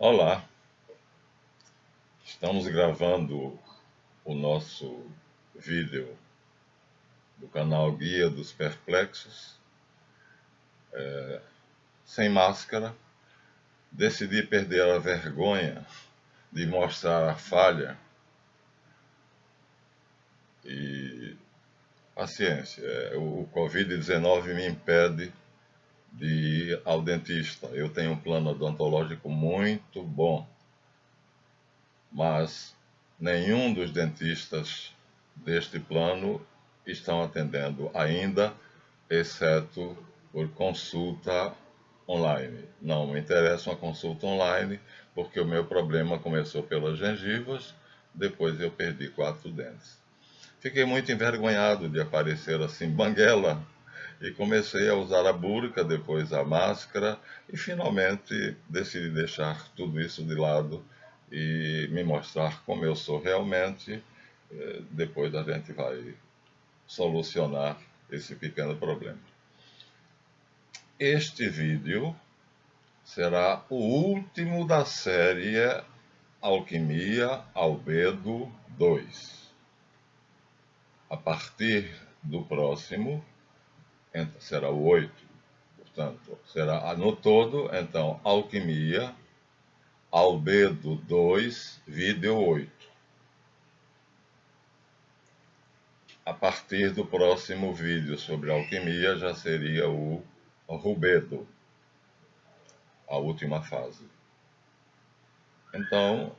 Olá, estamos gravando o nosso vídeo do canal Guia dos Perplexos, sem máscara. Decidi perder a vergonha de mostrar a falha e paciência. O Covid-19 me impede de ir ao dentista. Eu tenho um plano odontológico muito bom, mas nenhum dos dentistas deste plano estão atendendo ainda, exceto por consulta online. Não me interessa uma consulta online, porque o meu problema começou pelas gengivas, depois eu perdi 4 dentes. Fiquei muito envergonhado de aparecer assim, banguela, e comecei a usar a burca, depois a máscara, e finalmente decidi deixar tudo isso de lado e me mostrar como eu sou realmente. Depois a gente vai solucionar esse pequeno problema. Este vídeo será o último da série Alquimia Albedo 2. A partir do próximo, será o 8, portanto, será no todo, então, Alquimia Albedo 2, vídeo 8. A partir do próximo vídeo sobre alquimia já seria o Rubedo, a última fase. Então,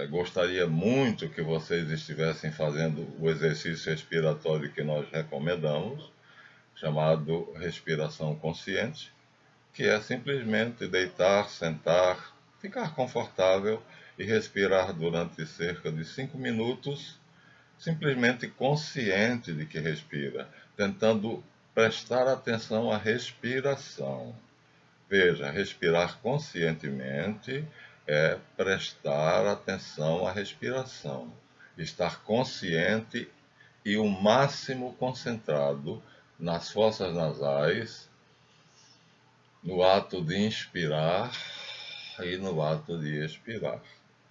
gostaria muito que vocês estivessem fazendo o exercício respiratório que nós recomendamos, chamado respiração consciente, que é simplesmente deitar, sentar, ficar confortável e respirar durante cerca de 5 minutos, simplesmente consciente de que respira, tentando prestar atenção à respiração. Veja, respirar conscientemente é prestar atenção à respiração, estar consciente e o máximo concentrado nas fossas nasais, no ato de inspirar e no ato de expirar.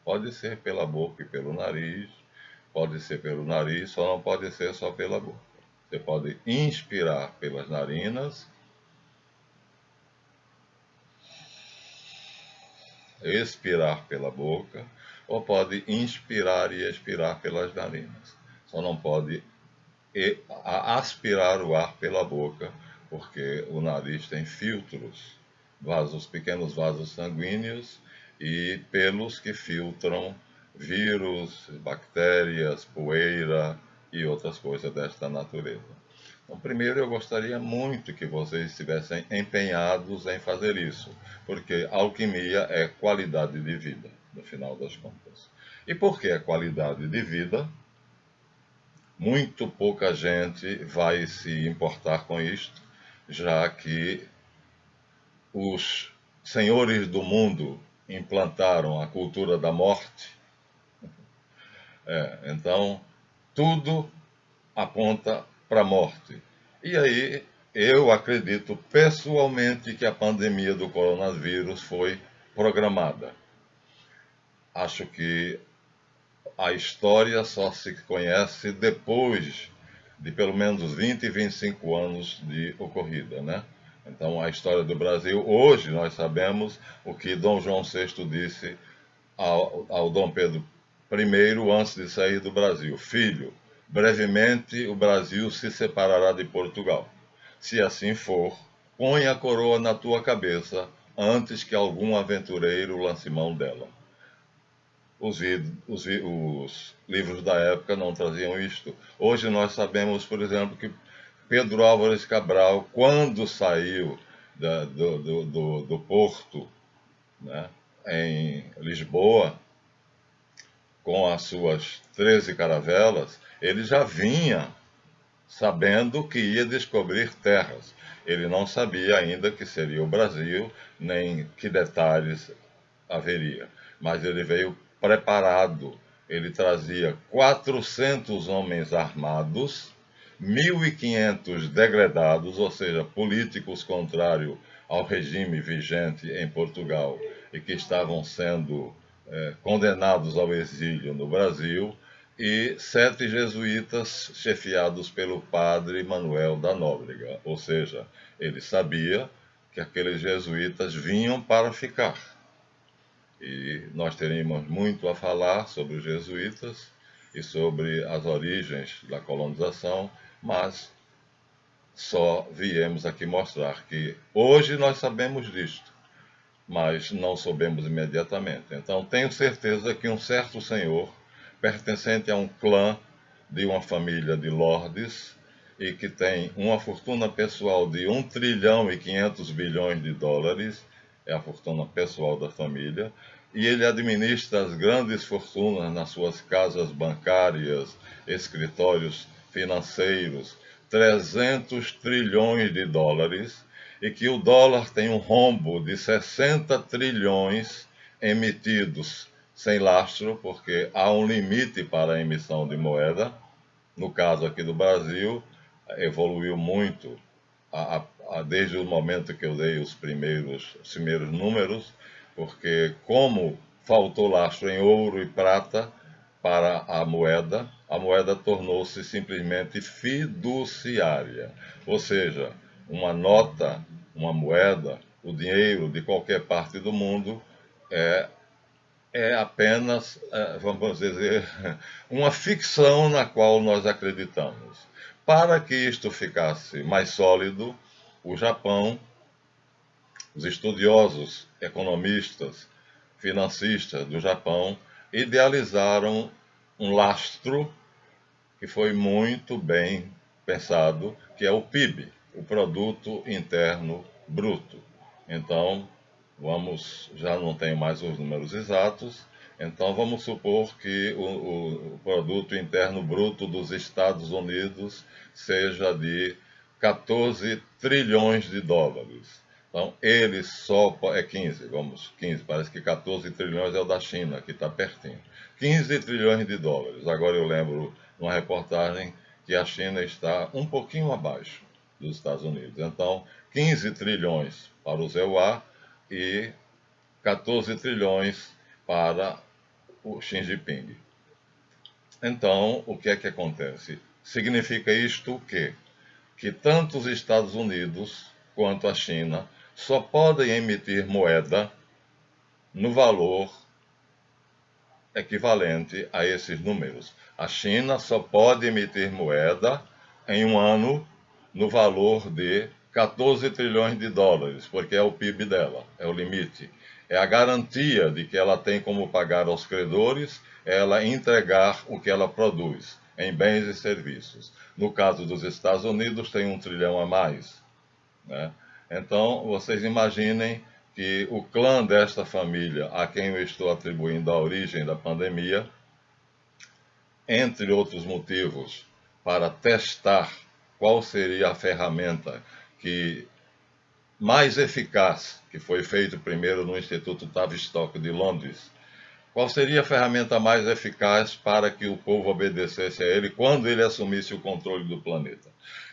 Pode ser pela boca e pelo nariz, pode ser pelo nariz, só não pode ser só pela boca. Você pode inspirar pelas narinas, expirar pela boca, ou pode inspirar e expirar pelas narinas. Só não pode aspirar o ar pela boca, porque o nariz tem filtros, pequenos vasos sanguíneos e pelos que filtram vírus, bactérias, poeira e outras coisas desta natureza. Então, primeiro eu gostaria muito que vocês estivessem empenhados em fazer isso, porque alquimia é qualidade de vida, no final das contas. E por que é qualidade de vida? Muito pouca gente vai se importar com isto, já que os senhores do mundo implantaram a cultura da morte. Então, tudo aponta para a morte. E aí, eu acredito pessoalmente que a pandemia do coronavírus foi programada. Acho que a história só se conhece depois de pelo menos 20 e 25 anos de ocorrida, né? Então, a história do Brasil, hoje nós sabemos o que Dom João VI disse ao Dom Pedro I antes de sair do Brasil: filho, brevemente o Brasil se separará de Portugal. Se assim for, põe a coroa na tua cabeça antes que algum aventureiro lance mão dela. Os livros da época não traziam isto. Hoje nós sabemos, por exemplo, que Pedro Álvares Cabral, quando saiu do porto, né, em Lisboa, com as suas 13 caravelas, ele já vinha sabendo que ia descobrir terras. Ele não sabia ainda que seria o Brasil, nem que detalhes haveria. Mas ele veio preparado. Ele trazia 400 homens armados, 1.500 degredados, ou seja, políticos contrários ao regime vigente em Portugal e que estavam sendo condenados ao exílio no Brasil, e 7 jesuítas chefiados pelo padre Manuel da Nóbrega. Ou seja, ele sabia que aqueles jesuítas vinham para ficar. E nós teríamos muito a falar sobre os jesuítas e sobre as origens da colonização, mas só viemos aqui mostrar que hoje nós sabemos disto, mas não soubemos imediatamente. Então tenho certeza que um certo senhor, pertencente a um clã de uma família de lordes, e que tem uma fortuna pessoal de 1 trilhão e 500 bilhões de dólares, é a fortuna pessoal da família, e ele administra as grandes fortunas nas suas casas bancárias, escritórios financeiros, 300 trilhões de dólares, e que o dólar tem um rombo de 60 trilhões emitidos sem lastro, porque há um limite para a emissão de moeda. No caso aqui do Brasil, evoluiu muito desde o momento que eu dei os primeiros números, porque como faltou lastro em ouro e prata para a moeda tornou-se simplesmente fiduciária. Ou seja, uma nota, uma moeda, o dinheiro de qualquer parte do mundo é apenas, vamos dizer, uma ficção na qual nós acreditamos. Para que isto ficasse mais sólido, o Japão, os estudiosos, economistas, financistas do Japão, idealizaram um lastro que foi muito bem pensado, que é o PIB, o Produto Interno Bruto. Então, já não tenho mais os números exatos, então vamos supor que o Produto Interno Bruto dos Estados Unidos seja de 14 trilhões de dólares. Então, ele só é 15, 15, parece que 14 trilhões é o da China, que está pertinho. 15 trilhões de dólares. Agora eu lembro numa reportagem que a China está um pouquinho abaixo dos Estados Unidos. Então, 15 trilhões para o EUA e 14 trilhões para o Xi Jinping. Então, o que é que acontece? Significa isto o quê? Que tanto os Estados Unidos quanto a China só podem emitir moeda no valor equivalente a esses números. A China só pode emitir moeda em um ano no valor de 14 trilhões de dólares, porque é o PIB dela, é o limite. É a garantia de que ela tem como pagar aos credores, ela entregar o que ela produz em bens e serviços. No caso dos Estados Unidos, tem 1 trilhão a mais, né? Então, vocês imaginem que o clã desta família, a quem eu estou atribuindo a origem da pandemia, entre outros motivos, para testar qual seria a ferramenta que mais eficaz, que foi feito primeiro no Instituto Tavistock de Londres, qual seria a ferramenta mais eficaz para que o povo obedecesse a ele quando ele assumisse o controle do planeta?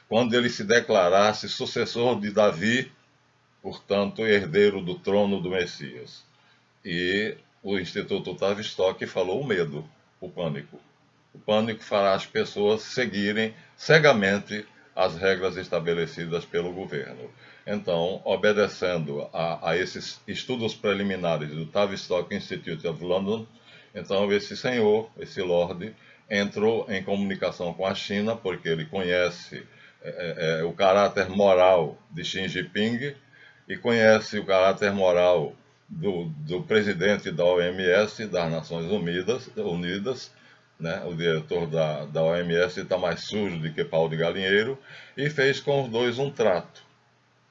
Quando ele se declarasse sucessor de Davi, portanto, herdeiro do trono do Messias. E o Instituto Tavistock falou o medo, o pânico. O pânico fará as pessoas seguirem cegamente as regras estabelecidas pelo governo. Então, obedecendo a esses estudos preliminares do Tavistock Institute of London, então esse senhor, esse lorde, entrou em comunicação com a China, porque ele conhece o caráter moral de Xi Jinping e conhece o caráter moral do presidente da OMS, das Nações Unidas, né? O diretor da OMS está mais sujo do que pau de galinheiro, e fez com os dois um trato,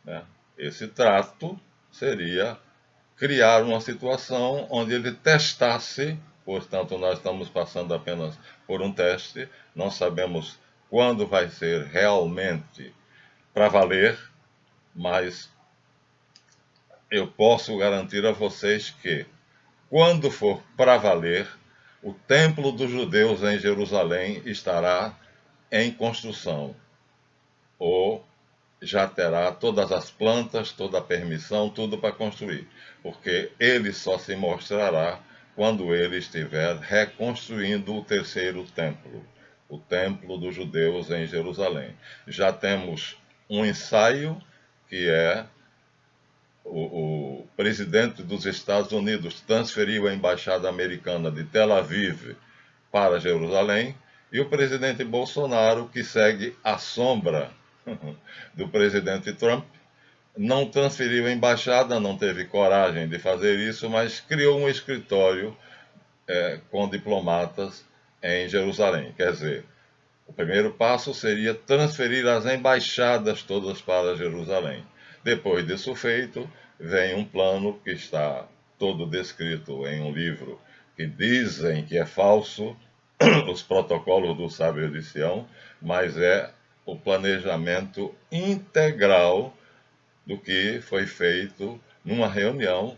né? Esse trato seria criar uma situação onde ele testasse, portanto, nós estamos passando apenas por um teste, não sabemos quando vai ser realmente para valer, mas eu posso garantir a vocês que, quando for para valer, o templo dos judeus em Jerusalém estará em construção, ou já terá todas as plantas, toda a permissão, tudo para construir, porque ele só se mostrará quando ele estiver reconstruindo o terceiro templo, o templo dos judeus em Jerusalém. Já temos um ensaio que é o presidente dos Estados Unidos transferiu a embaixada americana de Tel Aviv para Jerusalém, e o presidente Bolsonaro, que segue à sombra do presidente Trump, não transferiu a embaixada, não teve coragem de fazer isso, mas criou um escritório com diplomatas em Jerusalém. Quer dizer, o primeiro passo seria transferir as embaixadas todas para Jerusalém. Depois disso feito, vem um plano que está todo descrito em um livro que dizem que é falso, os protocolos do Sábio de Sião, mas é o planejamento integral do que foi feito numa reunião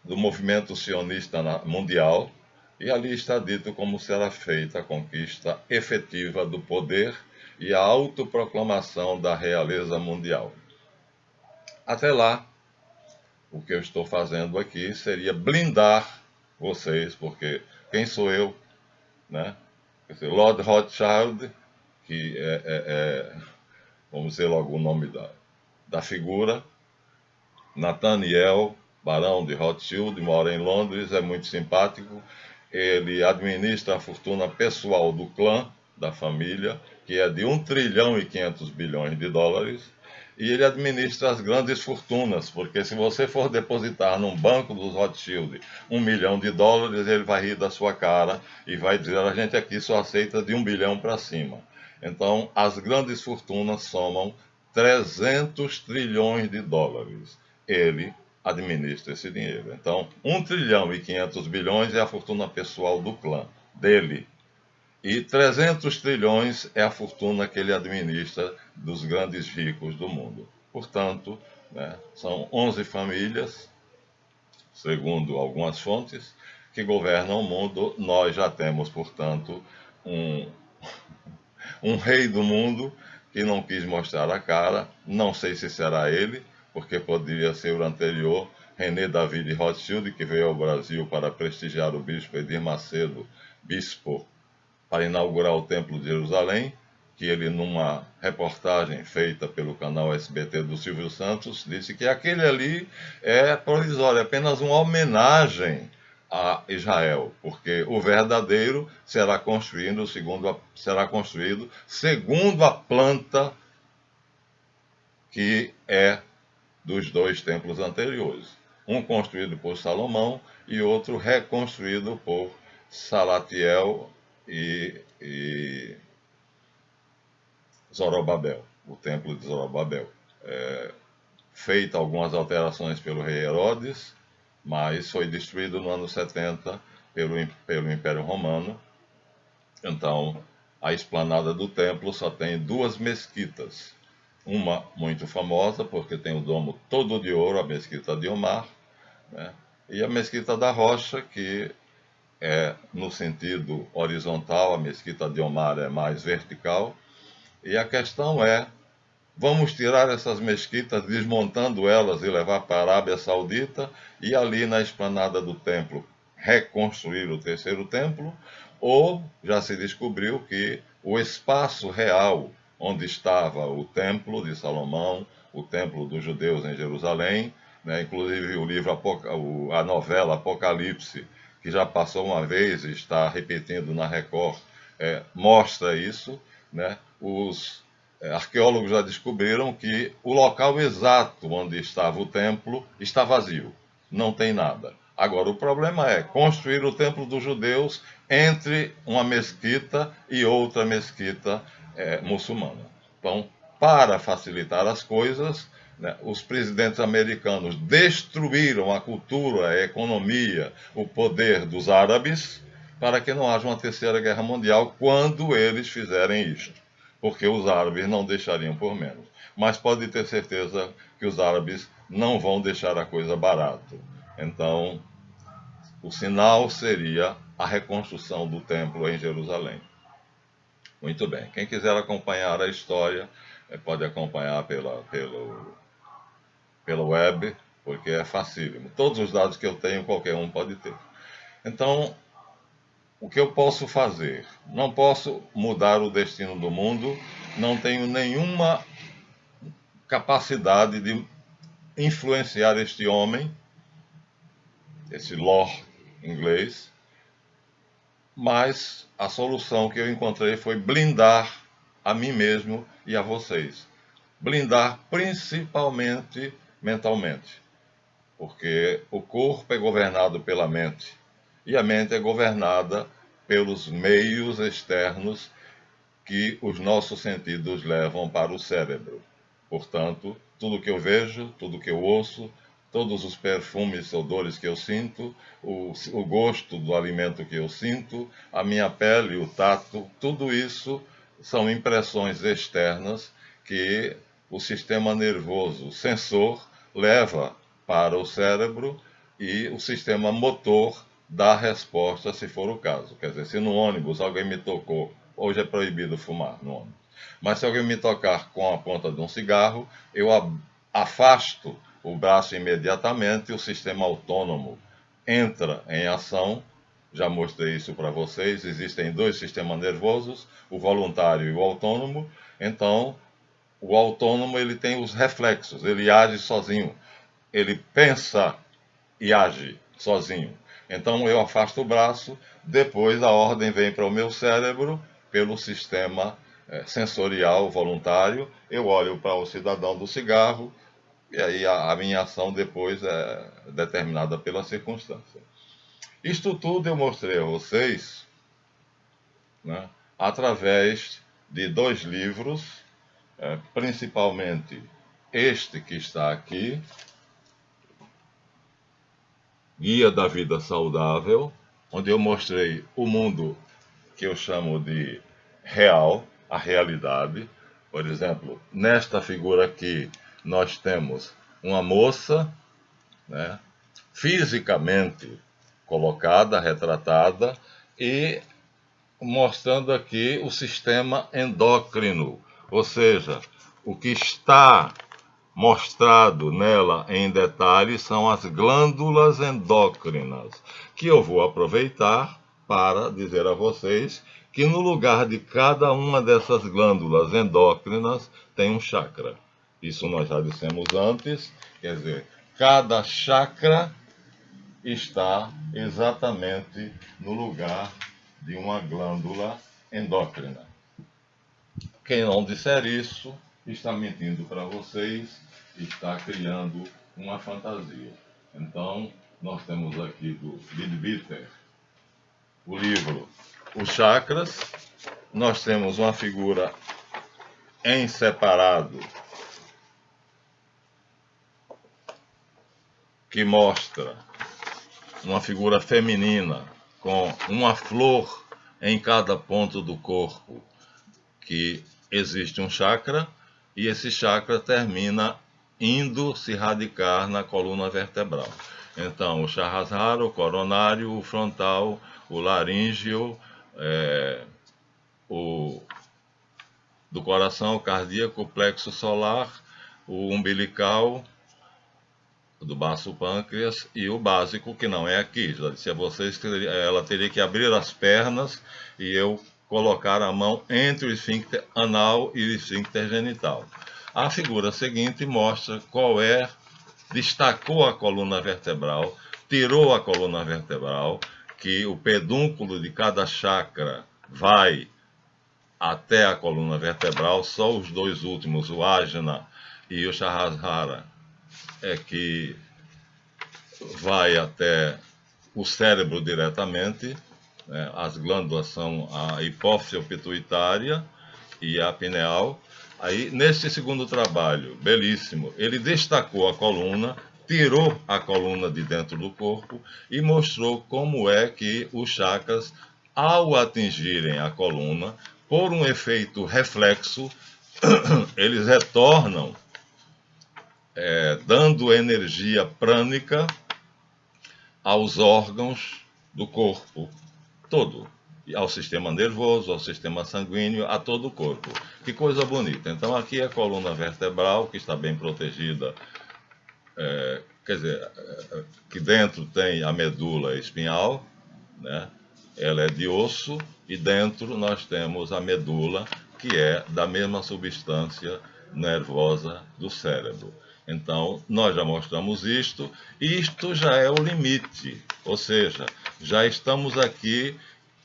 do movimento sionista mundial, e ali está dito como será feita a conquista efetiva do poder e a autoproclamação da realeza mundial. Até lá, o que eu estou fazendo aqui seria blindar vocês, porque quem sou eu, né? Lord Rothschild, que vamos dizer logo o nome da figura, Nathaniel, barão de Rothschild, mora em Londres, é muito simpático. Ele administra a fortuna pessoal do clã, da família, que é de 1 trilhão e 500 bilhões de dólares. E ele administra as grandes fortunas, porque se você for depositar num banco dos Rothschild 1 milhão de dólares, ele vai rir da sua cara e vai dizer: a gente aqui só aceita de 1 bilhão para cima. Então, as grandes fortunas somam 300 trilhões de dólares. Ele administra esse dinheiro. Então, 1 trilhão e 500 bilhões é a fortuna pessoal do clã, dele. E 300 trilhões é a fortuna que ele administra dos grandes ricos do mundo. Portanto, né, são 11 famílias, segundo algumas fontes, que governam o mundo. Nós já temos, portanto, um rei do mundo que não quis mostrar a cara. Não sei se será ele, porque poderia ser o anterior, René David Rothschild, que veio ao Brasil para prestigiar o bispo Edir Macedo, bispo, para inaugurar o Templo de Jerusalém, que ele, numa reportagem feita pelo canal SBT do Silvio Santos, disse que aquele ali é provisório, é apenas uma homenagem a Israel, porque o verdadeiro será construído segundo a planta que é dos dois templos anteriores. Um construído por Salomão e outro reconstruído por Salatiel e Zorobabel, o templo de Zorobabel. Feita algumas alterações pelo rei Herodes, mas foi destruído no ano 70 pelo Império Romano. Então, a esplanada do templo só tem 2 mesquitas. Uma muito famosa, porque tem o domo todo de ouro, a Mesquita de Omar, né? E a Mesquita da Rocha, que é no sentido horizontal, a Mesquita de Omar é mais vertical. E a questão é: vamos tirar essas mesquitas, desmontando elas e levar para a Arábia Saudita, e ali na esplanada do templo reconstruir o terceiro templo? Ou já se descobriu que o espaço real onde estava o templo de Salomão, o templo dos judeus em Jerusalém, né, inclusive o livro, a novela Apocalipse, que já passou uma vez e está repetindo na Record, mostra isso, né? Os arqueólogos já descobriram que o local exato onde estava o templo está vazio, não tem nada. Agora, o problema é construir o templo dos judeus entre uma mesquita e outra mesquita muçulmana. Então, para facilitar as coisas, né, os presidentes americanos destruíram a cultura, a economia, o poder dos árabes, para que não haja uma terceira guerra mundial quando eles fizerem isto, porque os árabes não deixariam por menos. Mas pode ter certeza que os árabes não vão deixar a coisa barata. Então, o sinal seria a reconstrução do templo em Jerusalém. Muito bem. Quem quiser acompanhar a história, pode acompanhar pela web, porque é facílimo. Todos os dados que eu tenho, qualquer um pode ter. Então, o que eu posso fazer? Não posso mudar o destino do mundo, não tenho nenhuma capacidade de influenciar este homem, esse Lord inglês, mas a solução que eu encontrei foi blindar a mim mesmo e a vocês. Blindar principalmente mentalmente, porque o corpo é governado pela mente e a mente é governada pelos meios externos que os nossos sentidos levam para o cérebro. Portanto, tudo que eu vejo, tudo que eu ouço, todos os perfumes, odores que eu sinto, o gosto do alimento que eu sinto, a minha pele, o tato, tudo isso são impressões externas que o sistema nervoso, o sensor, leva para o cérebro e o sistema motor dá resposta se for o caso. Quer dizer, se no ônibus alguém me tocou, hoje é proibido fumar no ônibus, mas se alguém me tocar com a ponta de um cigarro, eu afasto o braço imediatamente e o sistema autônomo entra em ação. Já mostrei isso para vocês. Existem dois sistemas nervosos, o voluntário e o autônomo. Então, o autônomo ele tem os reflexos, ele age sozinho. Ele pensa e age sozinho. Então, eu afasto o braço, depois a ordem vem para o meu cérebro pelo sistema sensorial voluntário. Eu olho para o cidadão do cigarro, e aí a minha ação depois é determinada pela circunstância. Isto tudo eu mostrei a vocês, né, através de dois livros, principalmente este que está aqui, Guia da Vida Saudável, onde eu mostrei o mundo que eu chamo de real, a realidade. Por exemplo, nesta figura aqui, nós temos uma moça, né, fisicamente colocada, retratada, e mostrando aqui o sistema endócrino, ou seja, o que está mostrado nela em detalhes são as glândulas endócrinas, que eu vou aproveitar para dizer a vocês que no lugar de cada uma dessas glândulas endócrinas tem um chakra. Isso nós já dissemos antes, quer dizer, cada chakra está exatamente no lugar de uma glândula endócrina. Quem não disser isso está mentindo para vocês, está criando uma fantasia. Então, nós temos aqui do Leadbeater o livro Os Chakras. Nós temos uma figura em separado que mostra uma figura feminina com uma flor em cada ponto do corpo, que existe um chakra, e esse chakra termina indo se radicar na coluna vertebral. Então, o Sahasrara, o coronário, o frontal, o laríngeo, o do coração, o cardíaco, o plexo solar, o umbilical, do baço pâncreas, e o básico, que não é aqui. Já disse a vocês que ela teria que abrir as pernas e eu colocar a mão entre o esfíncter anal e o esfíncter genital. A figura seguinte mostra destacou a coluna vertebral, tirou a coluna vertebral, que o pedúnculo de cada chakra vai até a coluna vertebral, só os dois últimos, o Ajna e o Sahasrara, é que vai até o cérebro diretamente, né? As glândulas são a hipófise pituitária e a pineal. Aí, nesse segundo trabalho, belíssimo, ele destacou a coluna, tirou a coluna de dentro do corpo e mostrou como é que os chakras, ao atingirem a coluna, por um efeito reflexo, eles retornam, dando energia prânica aos órgãos do corpo todo. ao sistema nervoso, ao sistema sanguíneo, a todo o corpo. Que coisa bonita. Então aqui é a coluna vertebral, que está bem protegida, quer dizer, que dentro tem a medula espinhal, né? Ela é de osso, e dentro nós temos a medula, que é da mesma substância nervosa do cérebro. Então, nós já mostramos isto, e isto já é o limite, ou seja, já estamos aqui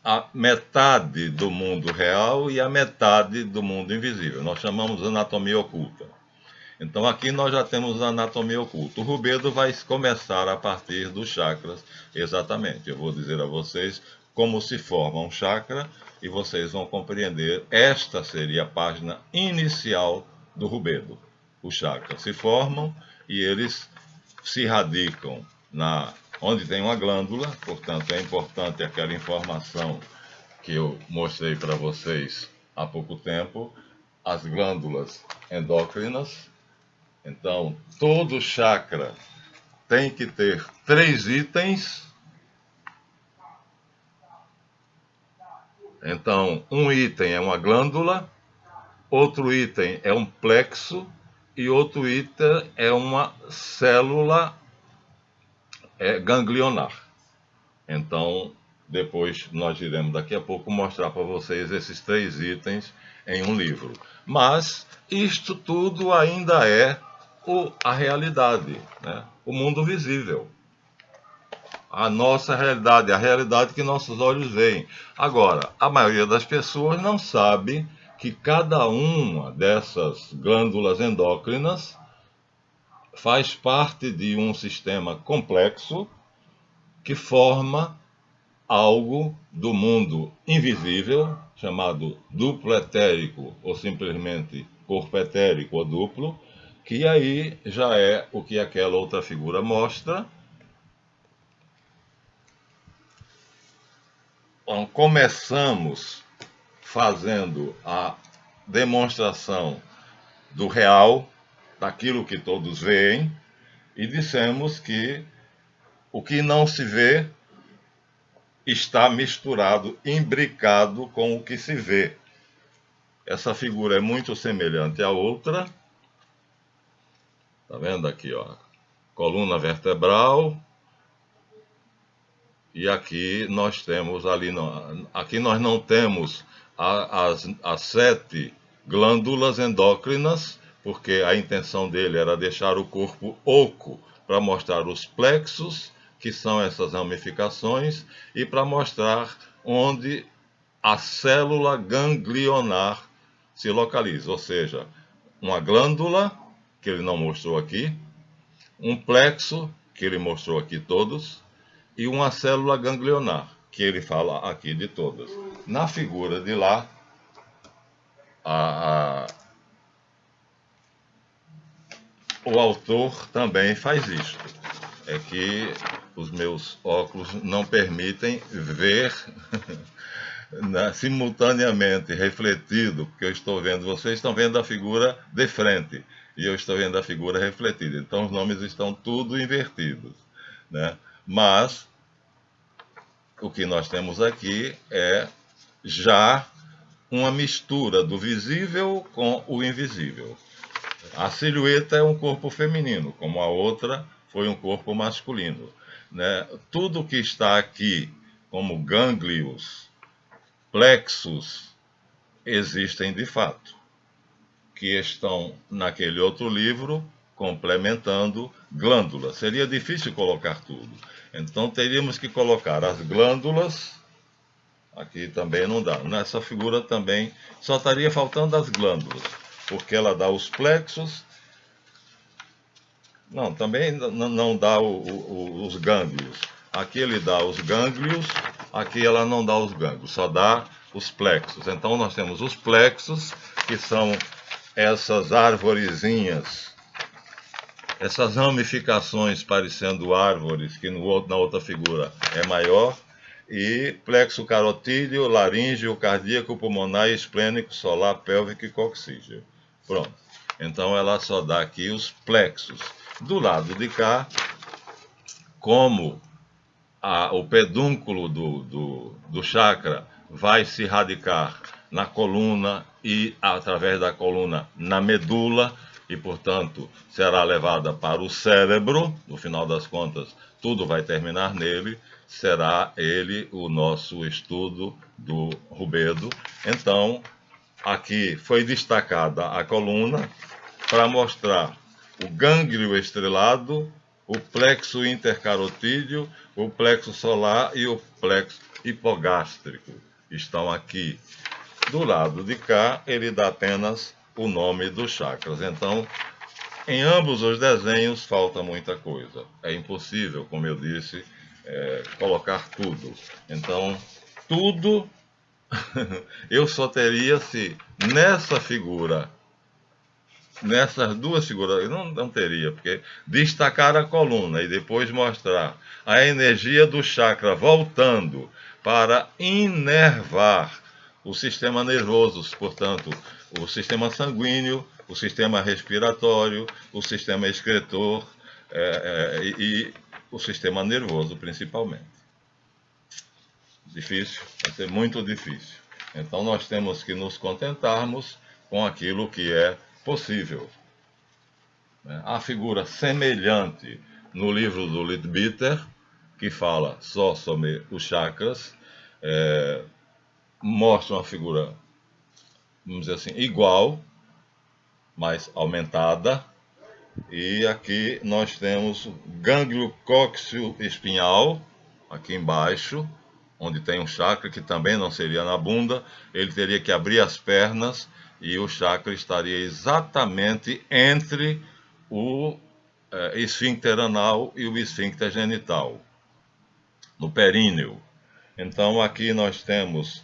a metade do mundo real e a metade do mundo invisível. Nós chamamos de anatomia oculta. Então aqui nós já temos a anatomia oculta. O rubedo vai começar a partir dos chakras, exatamente. Eu vou dizer a vocês como se forma um chakra e vocês vão compreender. Esta seria a página inicial do rubedo. Os chakras se formam e eles se radicam onde tem uma glândula, portanto é importante aquela informação que eu mostrei para vocês há pouco tempo, as glândulas endócrinas. Então, todo chakra tem que ter 3 itens. Então, um item é uma glândula, outro item é um plexo e outro item é uma célula ganglionar. Então, depois nós iremos daqui a pouco mostrar para vocês esses 3 itens em um livro. Mas isto tudo ainda é a realidade, né? O mundo visível. A nossa realidade, a realidade que nossos olhos veem. Agora, a maioria das pessoas não sabe que cada uma dessas glândulas endócrinas faz parte de um sistema complexo que forma algo do mundo invisível, chamado duplo etérico, ou simplesmente corpo etérico ou duplo, que aí já é o que aquela outra figura mostra. Bom, começamos fazendo a demonstração do real, daquilo que todos veem, e dissemos que o que não se vê está misturado, imbricado com o que se vê. Essa figura é muito semelhante à outra. Tá vendo aqui, ó? Coluna vertebral. E aqui nós temos ali, aqui nós não temos as 7 glândulas endócrinas, porque a intenção dele era deixar o corpo oco para mostrar os plexos, que são essas ramificações, e para mostrar onde a célula ganglionar se localiza, ou seja, uma glândula, que ele não mostrou aqui, um plexo, que ele mostrou aqui todos, e uma célula ganglionar, que ele fala aqui de todas. Na figura de lá, o autor também faz isso. É que os meus óculos não permitem ver simultaneamente, refletido, porque eu estou vendo, vocês estão vendo a figura de frente, e eu estou vendo a figura refletida. Então os nomes estão tudo invertidos, né? Mas o que nós temos aqui é já uma mistura do visível com o invisível. A silhueta é um corpo feminino, como a outra foi um corpo masculino, né? Tudo que está aqui, como gânglios, plexos, existem de fato, que estão naquele outro livro complementando glândulas. Seria difícil colocar tudo. Então teríamos que colocar as glândulas. Aqui também não dá. Nessa figura também só estaria faltando as glândulas, porque ela dá os plexos. Não, também não dá os gânglios. Aqui ele dá os gânglios, aqui ela não dá os gânglios, só dá os plexos. Então nós temos os plexos, que são essas arvorezinhas, essas ramificações parecendo árvores, que na outra figura é maior, e plexo carotídeo, laríngeo, cardíaco, pulmonar, esplênico, solar, pélvico e coxígeo. Pronto. Então ela só dá aqui os plexos. Do lado de cá, como o pedúnculo do chakra vai se radicar na coluna e, através da coluna, na medula, e, portanto, será levada para o cérebro. No final das contas, tudo vai terminar nele. Será ele o nosso estudo do rubedo. Então, aqui foi destacada a coluna para mostrar o gânglio estrelado, o plexo intercarotídeo, o plexo solar e o plexo hipogástrico. Estão aqui. Do lado de cá, ele dá apenas o nome dos chakras. Então, em ambos os desenhos falta muita coisa. É impossível, como eu disse, colocar tudo. Então, tudo eu só teria se nessa figura, nessas duas figuras, eu não teria, porque destacar a coluna e depois mostrar a energia do chakra voltando para inervar o sistema nervoso, portanto, o sistema sanguíneo, o sistema respiratório, o sistema excretor e o sistema nervoso, principalmente. Difícil, vai ser muito difícil. Então nós temos que nos contentarmos com aquilo que é possível. Há figura semelhante no livro do Leadbeater, que fala só sobre os chakras, mostra uma figura, vamos dizer assim, igual, mas aumentada. E aqui nós temos o gânglio cóccix espinhal, aqui embaixo, onde tem um chakra que também não seria na bunda. Ele teria que abrir as pernas e o chakra estaria exatamente entre o esfíncter anal e o esfíncter genital, no períneo. Então aqui nós temos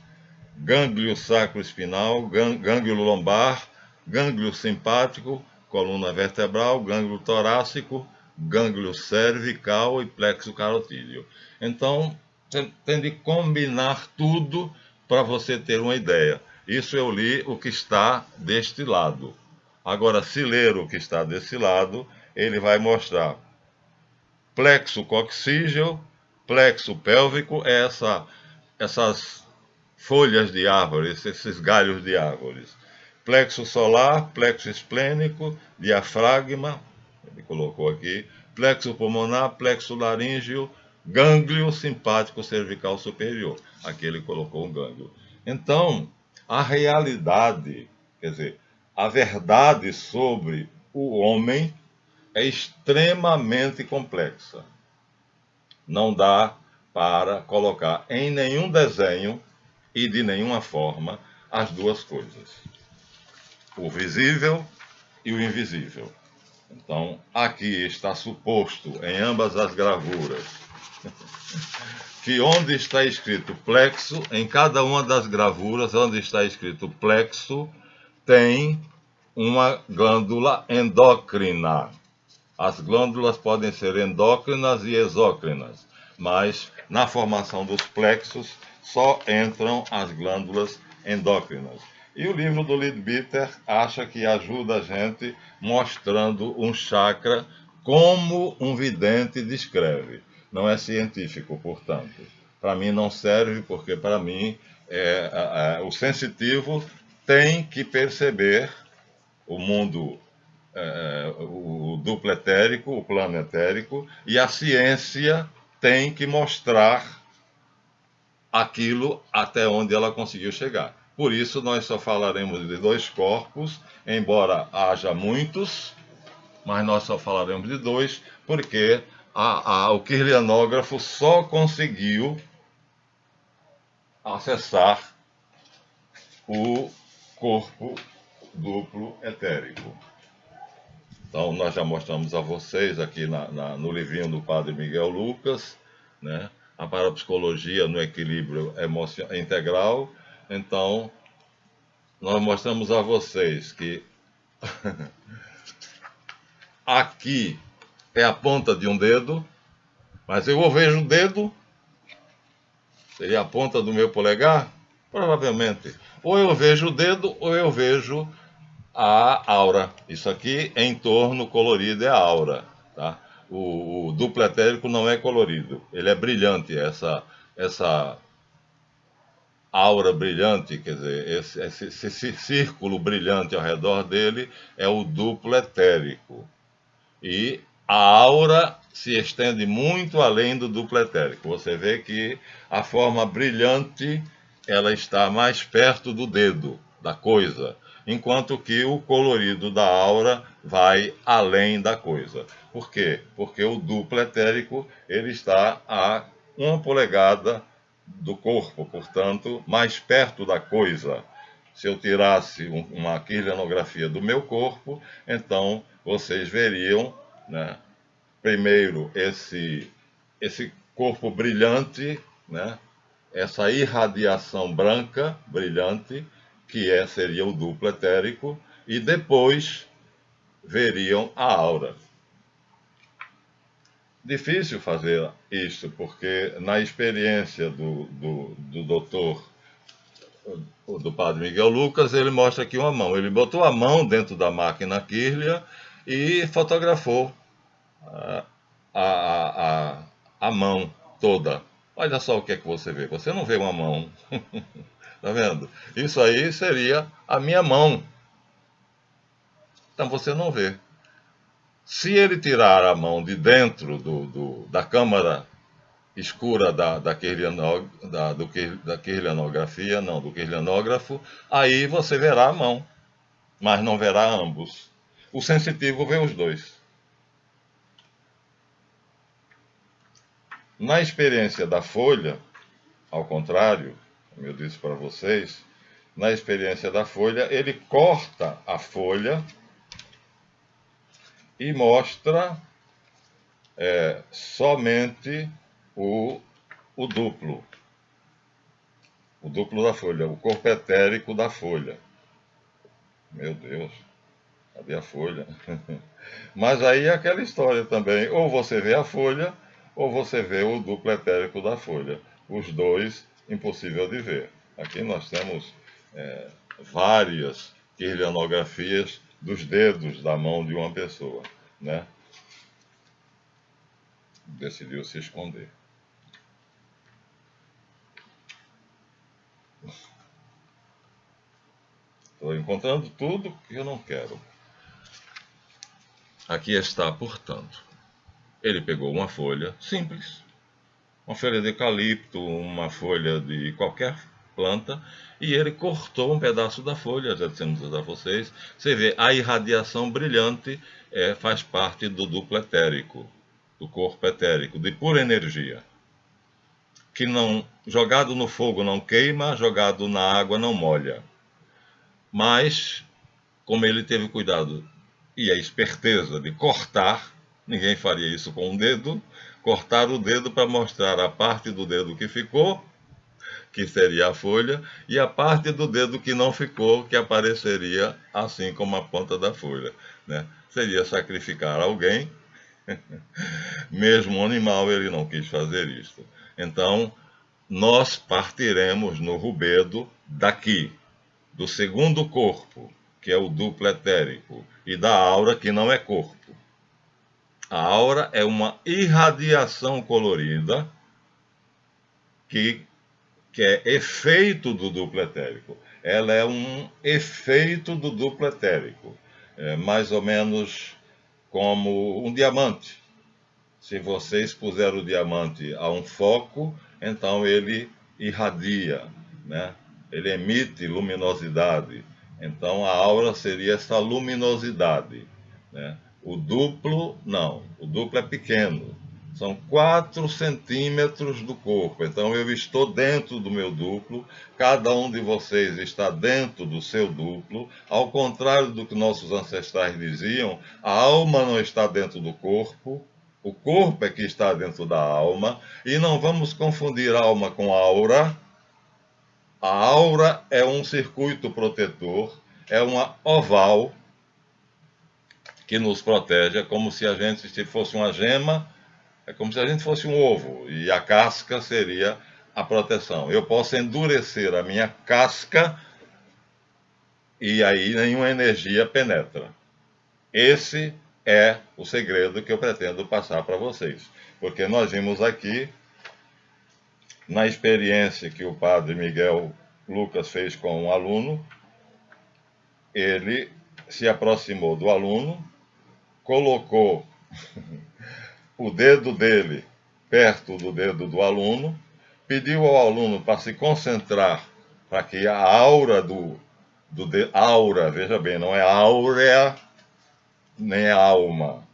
gânglio sacroespinal, gânglio lombar, gânglio simpático, coluna vertebral, gânglio torácico, gânglio cervical e plexo carotídeo. Então, tem de combinar tudo para você ter uma ideia. Isso eu li o que está deste lado. Agora, se ler o que está desse lado, ele vai mostrar plexo coccígeo, plexo pélvico, essas folhas de árvores, esses galhos de árvores. Plexo solar, plexo esplênico, diafragma, ele colocou aqui, plexo pulmonar, plexo laríngeo, gânglio simpático cervical superior. Aqui ele colocou um gânglio. Então, a realidade, quer dizer, a verdade sobre o homem é extremamente complexa. Não dá para colocar em nenhum desenho e de nenhuma forma as duas coisas, o visível e o invisível. Então, aqui está suposto, em ambas as gravuras, que onde está escrito plexo, em cada uma das gravuras, onde está escrito plexo, tem uma glândula endócrina. As glândulas podem ser endócrinas e exócrinas, mas na formação dos plexos só entram as glândulas endócrinas. E o livro do Leadbeater acha que ajuda a gente mostrando um chakra como um vidente descreve. Não é científico, portanto. Para mim não serve, porque para mim o sensitivo tem que perceber o mundo, o duplo etérico, o plano etérico, e a ciência tem que mostrar aquilo até onde ela conseguiu chegar. Por isso, nós só falaremos de dois corpos, embora haja muitos, mas nós só falaremos de dois, porque o kirlianógrafo só conseguiu acessar o corpo duplo etérico. Então, nós já mostramos a vocês aqui no livrinho do Padre Miguel Lucas, né, a parapsicologia no equilíbrio integral. Então, nós mostramos a vocês que aqui é a ponta de um dedo, mas eu vejo o dedo, seria a ponta do meu polegar? Provavelmente. Ou eu vejo o dedo, ou eu vejo a aura. Isso aqui em torno colorido é a aura, tá? O duplo etérico não é colorido, ele é brilhante. aura brilhante, quer dizer, esse círculo brilhante ao redor dele é o duplo etérico. E a aura se estende muito além do duplo etérico. Você vê que a forma brilhante ela está mais perto do dedo, da coisa, enquanto que o colorido da aura vai além da coisa. Por quê? Porque o duplo etérico ele está a 1 polegada do corpo, portanto, mais perto da coisa. Se eu tirasse uma quirlianografia do meu corpo, então vocês veriam, né, primeiro esse corpo brilhante, né, essa irradiação branca brilhante, que seria o duplo etérico, e depois veriam a aura. Difícil fazer isso, porque na experiência do doutor, do padre Miguel Lucas, ele mostra aqui uma mão. Ele botou a mão dentro da máquina Kirlia e fotografou a, a mão toda. Olha só o que é que você vê. Você não vê uma mão. Tá vendo? Isso aí seria a minha mão. Então você não vê. Se ele tirar a mão de dentro da câmara escura da quirlianografia, não, do quirlianógrafo, aí você verá a mão, mas não verá ambos. O sensitivo vê os dois. Na experiência da folha, ao contrário, como eu disse para vocês, na experiência da folha, ele corta a folha e mostra somente o duplo. O duplo da folha, o corpo etérico da folha. Meu Deus, cadê a folha? Mas aí é aquela história também, ou você vê a folha, ou você vê o duplo etérico da folha. Os dois, impossível de ver. Aqui nós temos várias quirlianografias dos dedos da mão de uma pessoa, né? Decidiu se esconder. Estou encontrando tudo que eu não quero. Aqui está, portanto. Ele pegou uma folha simples, uma folha de eucalipto, uma folha de qualquer planta, e ele cortou um pedaço da folha, já dissemos a vocês. Você vê, a irradiação brilhante faz parte do duplo etérico, do corpo etérico, de pura energia, que não, jogado no fogo não queima, jogado na água não molha. Mas, como ele teve cuidado e a esperteza de cortar, ninguém faria isso com um dedo, cortar o dedo para mostrar a parte do dedo que ficou, que seria a folha, e a parte do dedo que não ficou, que apareceria assim como a ponta da folha, né? Seria sacrificar alguém, mesmo um animal ele não quis fazer isso. Então, nós partiremos no rubedo daqui, do segundo corpo, que é o duplo etérico, e da aura, que não é corpo. A aura é uma irradiação colorida que é efeito do duplo etérico. Ela é um efeito do duplo etérico, mais ou menos como um diamante. Se vocês puserem o diamante a um foco, então ele irradia, né? Ele emite luminosidade. Então a aura seria essa luminosidade, né? O duplo, não. O duplo é pequeno. São 4 centímetros do corpo. Então eu estou dentro do meu duplo, cada um de vocês está dentro do seu duplo. Ao contrário do que nossos ancestrais diziam, a alma não está dentro do corpo, o corpo é que está dentro da alma. E não vamos confundir alma com aura. A aura é um circuito protetor, é uma oval que nos protege, é como se a gente fosse uma gema, é como se a gente fosse um ovo, e a casca seria a proteção. Eu posso endurecer a minha casca e aí nenhuma energia penetra. Esse é o segredo que eu pretendo passar para vocês. Porque nós vimos aqui, na experiência que o padre Miguel Lucas fez com um aluno. Ele se aproximou do aluno, colocou o dedo dele perto do dedo do aluno, pediu ao aluno para se concentrar para que a aura aura, veja bem, não é áurea, nem é alma.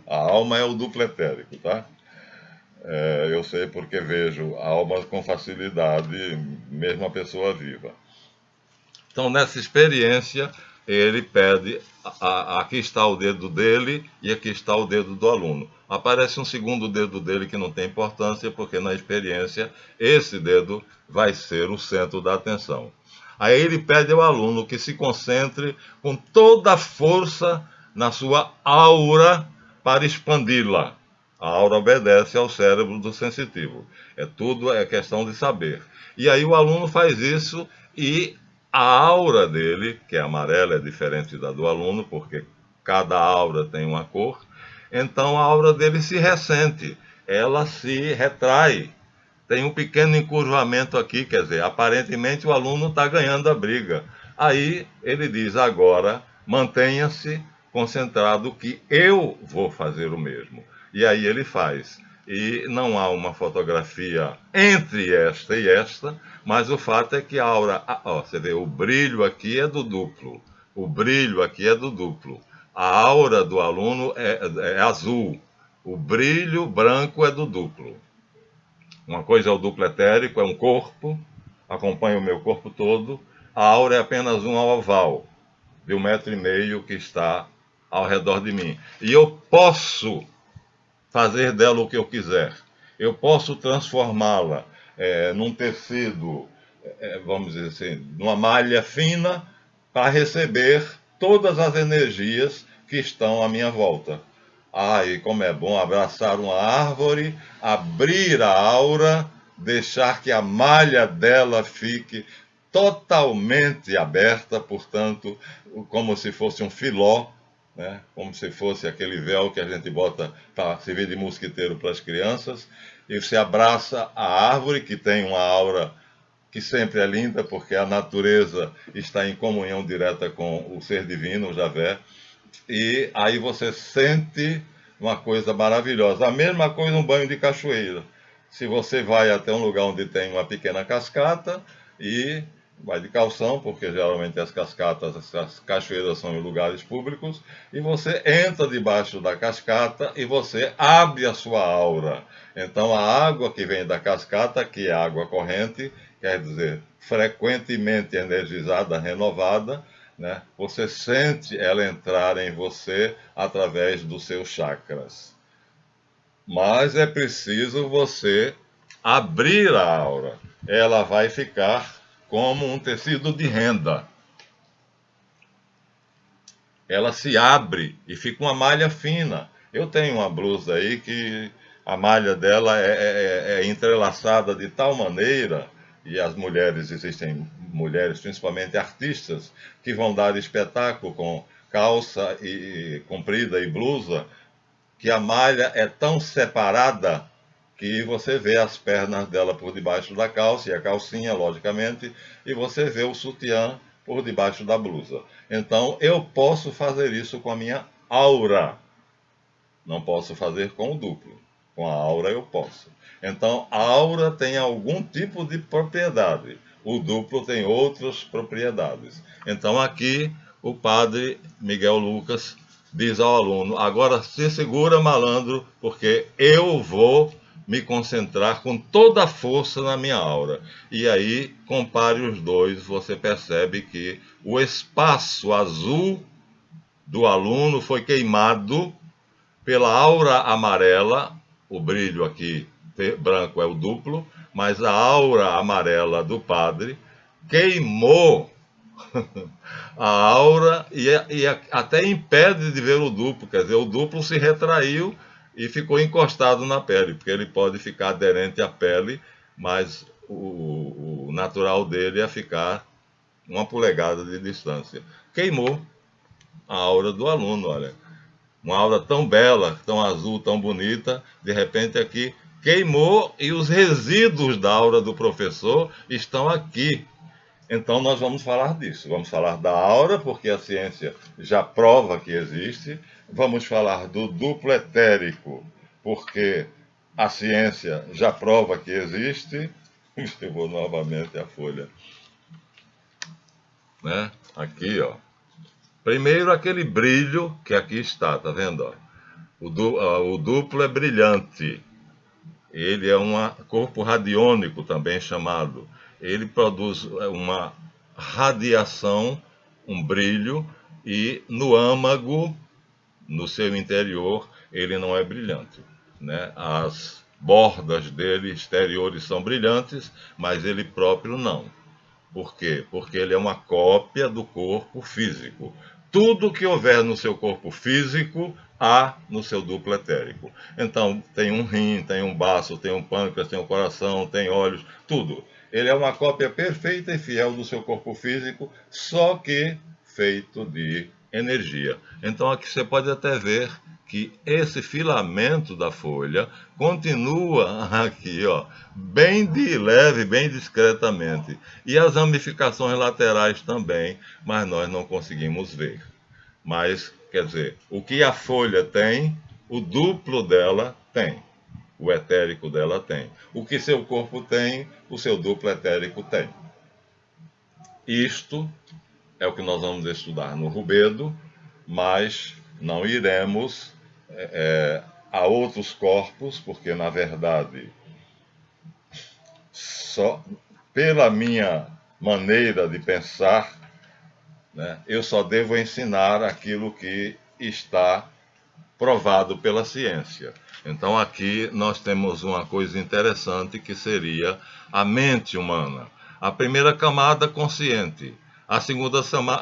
A alma é o duplo etérico, tá? Eu sei porque vejo almas com facilidade, mesmo a pessoa viva. Então, nessa experiência, ele pede, aqui está o dedo dele e aqui está o dedo do aluno. Aparece um segundo dedo dele que não tem importância, porque na experiência, esse dedo vai ser o centro da atenção. Aí ele pede ao aluno que se concentre com toda a força na sua aura para expandi-la. A aura obedece ao cérebro do sensitivo. Tudo é questão de saber. E aí o aluno faz isso e a aura dele, que é amarela, é diferente da do aluno, porque cada aura tem uma cor. Então a aura dele se ressente, ela se retrai. Tem um pequeno encurvamento aqui, quer dizer, aparentemente o aluno está ganhando a briga. Aí ele diz: agora mantenha-se concentrado que eu vou fazer o mesmo. E aí ele faz. E não há uma fotografia entre esta e esta, mas o fato é que a aura, você vê, o brilho aqui é do duplo, o brilho aqui é do duplo. A aura do aluno é azul, o brilho branco é do duplo. Uma coisa é o duplo etérico, é um corpo, acompanha o meu corpo todo. A aura é apenas um oval de 1,5 m que está ao redor de mim. E eu posso fazer dela o que eu quiser. Eu posso transformá-la num tecido, vamos dizer assim, numa malha fina, para receber todas as energias que estão à minha volta. E como é bom abraçar uma árvore, abrir a aura, deixar que a malha dela fique totalmente aberta, portanto, como se fosse um filó, né? Como se fosse aquele véu que a gente bota para servir de mosquiteiro para as crianças, e você abraça a árvore, que tem uma aura que sempre é linda, porque a natureza está em comunhão direta com o ser divino, o Javé, e aí você sente uma coisa maravilhosa. A mesma coisa um banho de cachoeira. Se você vai até um lugar onde tem uma pequena cascata e vai de calção, porque geralmente as cascatas, as cachoeiras são em lugares públicos, e você entra debaixo da cascata e você abre a sua aura. Então a água que vem da cascata, que é água corrente, quer dizer, frequentemente energizada, renovada, né? Você sente ela entrar em você através dos seus chakras. Mas é preciso você abrir a aura. Ela vai ficar como um tecido de renda. Ela se abre e fica uma malha fina. Eu tenho uma blusa aí que a malha dela é entrelaçada de tal maneira, e as mulheres, existem mulheres, principalmente artistas, que vão dar espetáculo com calça comprida e blusa, que a malha é tão separada que você vê as pernas dela por debaixo da calça, e a calcinha, logicamente, e você vê o sutiã por debaixo da blusa. Então, eu posso fazer isso com a minha aura. Não posso fazer com o duplo. Com a aura eu posso. Então, a aura tem algum tipo de propriedade. O duplo tem outras propriedades. Então, aqui, o padre Miguel Lucas diz ao aluno: agora se segura, malandro, porque eu vou me concentrar com toda a força na minha aura. E aí, compare os dois, você percebe que o espaço azul do aluno foi queimado pela aura amarela. O brilho aqui branco é o duplo, mas a aura amarela do padre queimou a aura e até impede de ver o duplo. Quer dizer, o duplo se retraiu e ficou encostado na pele, porque ele pode ficar aderente à pele, mas o natural dele é ficar 1 polegada de distância. Queimou a aura do aluno, olha. Uma aura tão bela, tão azul, tão bonita, de repente aqui queimou, e os resíduos da aura do professor estão aqui. Então nós vamos falar disso. Vamos falar da aura, porque a ciência já prova que existe. Vamos falar do duplo etérico, porque a ciência já prova que existe. Eu vou novamente a folha, né? Aqui, ó. Primeiro aquele brilho que aqui está, tá vendo? Ó? O duplo é brilhante. Ele é um corpo radiônico também chamado. Ele produz uma radiação, um brilho, e no âmago, no seu interior, ele não é brilhante, né? As bordas dele exteriores são brilhantes, mas ele próprio não. Por quê? Porque ele é uma cópia do corpo físico. Tudo que houver no seu corpo físico, há no seu duplo etérico. Então, tem um rim, tem um baço, tem um pâncreas, tem um coração, tem olhos, tudo. Ele é uma cópia perfeita e fiel do seu corpo físico, só que feito de energia. Então, aqui você pode até ver que esse filamento da folha continua aqui, ó, bem de leve, bem discretamente. E as ramificações laterais também, mas nós não conseguimos ver. Mas, quer dizer, o que a folha tem, o duplo dela tem. O etérico dela tem. O que seu corpo tem, o seu duplo etérico tem. Isto é o que nós vamos estudar no Rubedo, mas não iremos a outros corpos, porque na verdade, só pela minha maneira de pensar, né, eu só devo ensinar aquilo que está provado pela ciência. Então aqui nós temos uma coisa interessante que seria a mente humana. A primeira camada consciente, a segunda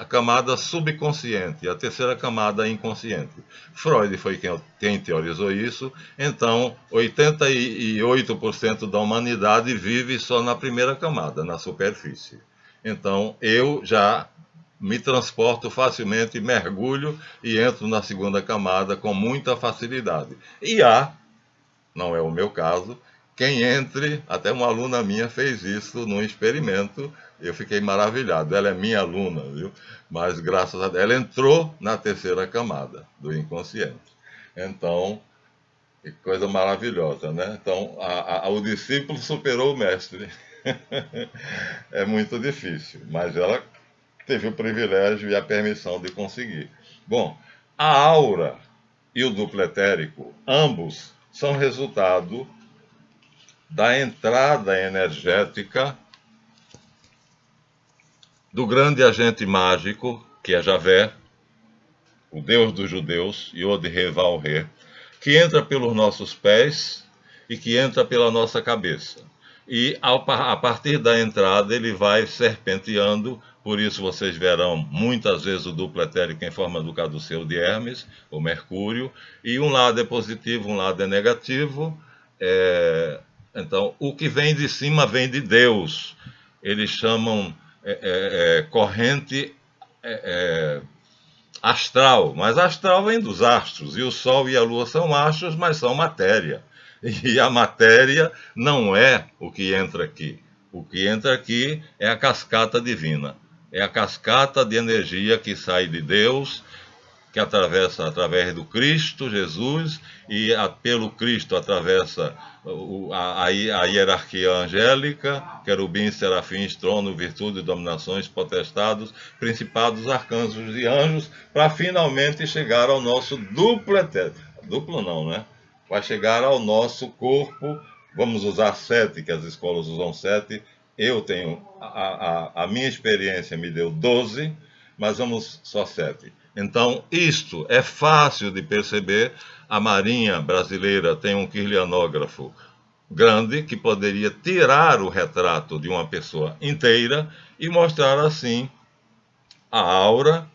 camada subconsciente, a terceira camada inconsciente. Freud foi quem teorizou isso, então 88% da humanidade vive só na primeira camada, na superfície. Então eu já me transporto facilmente, mergulho e entro na segunda camada com muita facilidade. E há, não é o meu caso, quem entre, até uma aluna minha fez isso num experimento, eu fiquei maravilhado. Ela é minha aluna, viu? Mas graças a Deus, ela entrou na terceira camada do inconsciente. Então, que coisa maravilhosa, né? Então, o discípulo superou o mestre. É muito difícil, mas ela teve o privilégio e a permissão de conseguir. Bom, a aura e o duplo etérico, ambos são resultado da entrada energética do grande agente mágico, que é Javé, o Deus dos judeus, Yod-He-Vav-He, que entra pelos nossos pés e que entra pela nossa cabeça. E a partir da entrada ele vai serpenteando, por isso vocês verão muitas vezes o duplo etérico em forma do caduceu de Hermes, o Mercúrio, e um lado é positivo, um lado é negativo. Então, o que vem de cima vem de Deus. Eles chamam corrente astral, mas astral vem dos astros, e o Sol e a Lua são astros, mas são matéria. E a matéria não é o que entra aqui. O que entra aqui é a cascata divina. É a cascata de energia que sai de Deus, que atravessa através do Cristo Jesus, e pelo Cristo atravessa a hierarquia angélica, querubins, serafins, trono, virtude, dominações, potestados, principados, arcanjos e anjos, para finalmente chegar ao nosso duplo etérico. Duplo não, né? Vai chegar ao nosso corpo, vamos usar 7, que as escolas usam 7, eu tenho, a minha experiência me deu 12, mas vamos só 7. Então, isto é fácil de perceber. A Marinha brasileira tem um kirlianógrafo grande que poderia tirar o retrato de uma pessoa inteira e mostrar assim a aura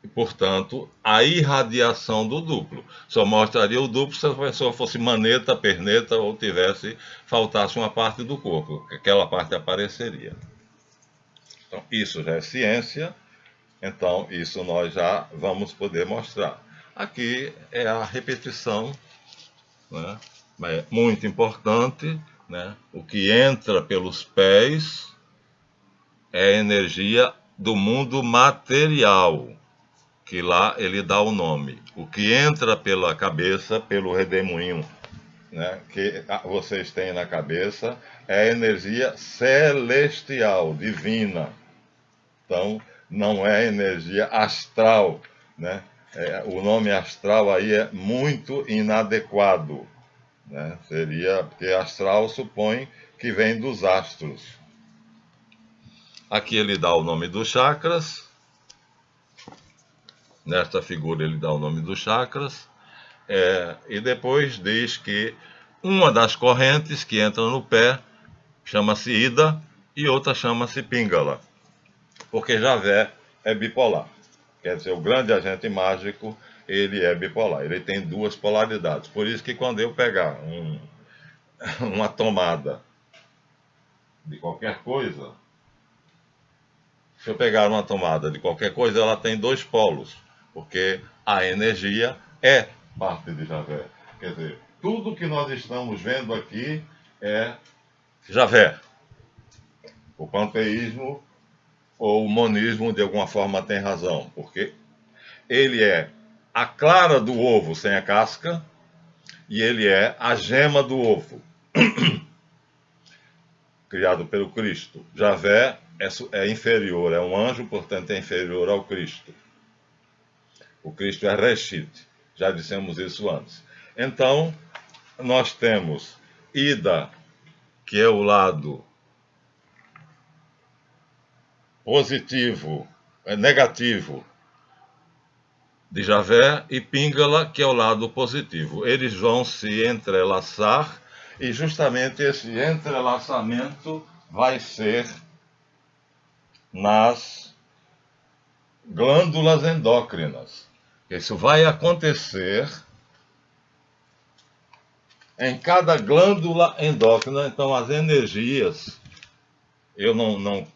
e, portanto, a irradiação do duplo. Só mostraria o duplo se a pessoa fosse maneta, perneta ou faltasse uma parte do corpo, aquela parte apareceria. Então, isso já é ciência. Então, isso nós já vamos poder mostrar. Aqui é a repetição, né? É muito importante, né? O que entra pelos pés é a energia do mundo material, que lá ele dá o nome. O que entra pela cabeça, pelo redemoinho, né, que vocês têm na cabeça, é a energia celestial, divina. Então, não é energia astral, né? O nome astral aí é muito inadequado, né? Seria, porque astral supõe que vem dos astros. Aqui ele dá o nome dos chakras. Nesta figura ele dá o nome dos chakras. E depois diz que uma das correntes que entra no pé chama-se Ida e outra chama-se Pingala, porque Javé é bipolar. Quer dizer, o grande agente mágico, ele é bipolar, ele tem duas polaridades. Por isso que quando eu pegar uma tomada de qualquer coisa, se eu pegar uma tomada de qualquer coisa, ela tem dois polos, porque a energia é parte de Javé. Quer dizer, tudo que nós estamos vendo aqui é Javé. O panteísmo ou o monismo, de alguma forma, tem razão, porque ele é a clara do ovo sem a casca e ele é a gema do ovo, criado pelo Cristo. Javé é inferior, é um anjo, portanto é inferior ao Cristo. O Cristo é Reshit, já dissemos isso antes. Então, nós temos Ida, que é o lado positivo, negativo de Javé, e Pingala, que é o lado positivo. Eles vão se entrelaçar e justamente esse entrelaçamento vai ser nas glândulas endócrinas. Isso vai acontecer em cada glândula endócrina. Então, as energias, eu não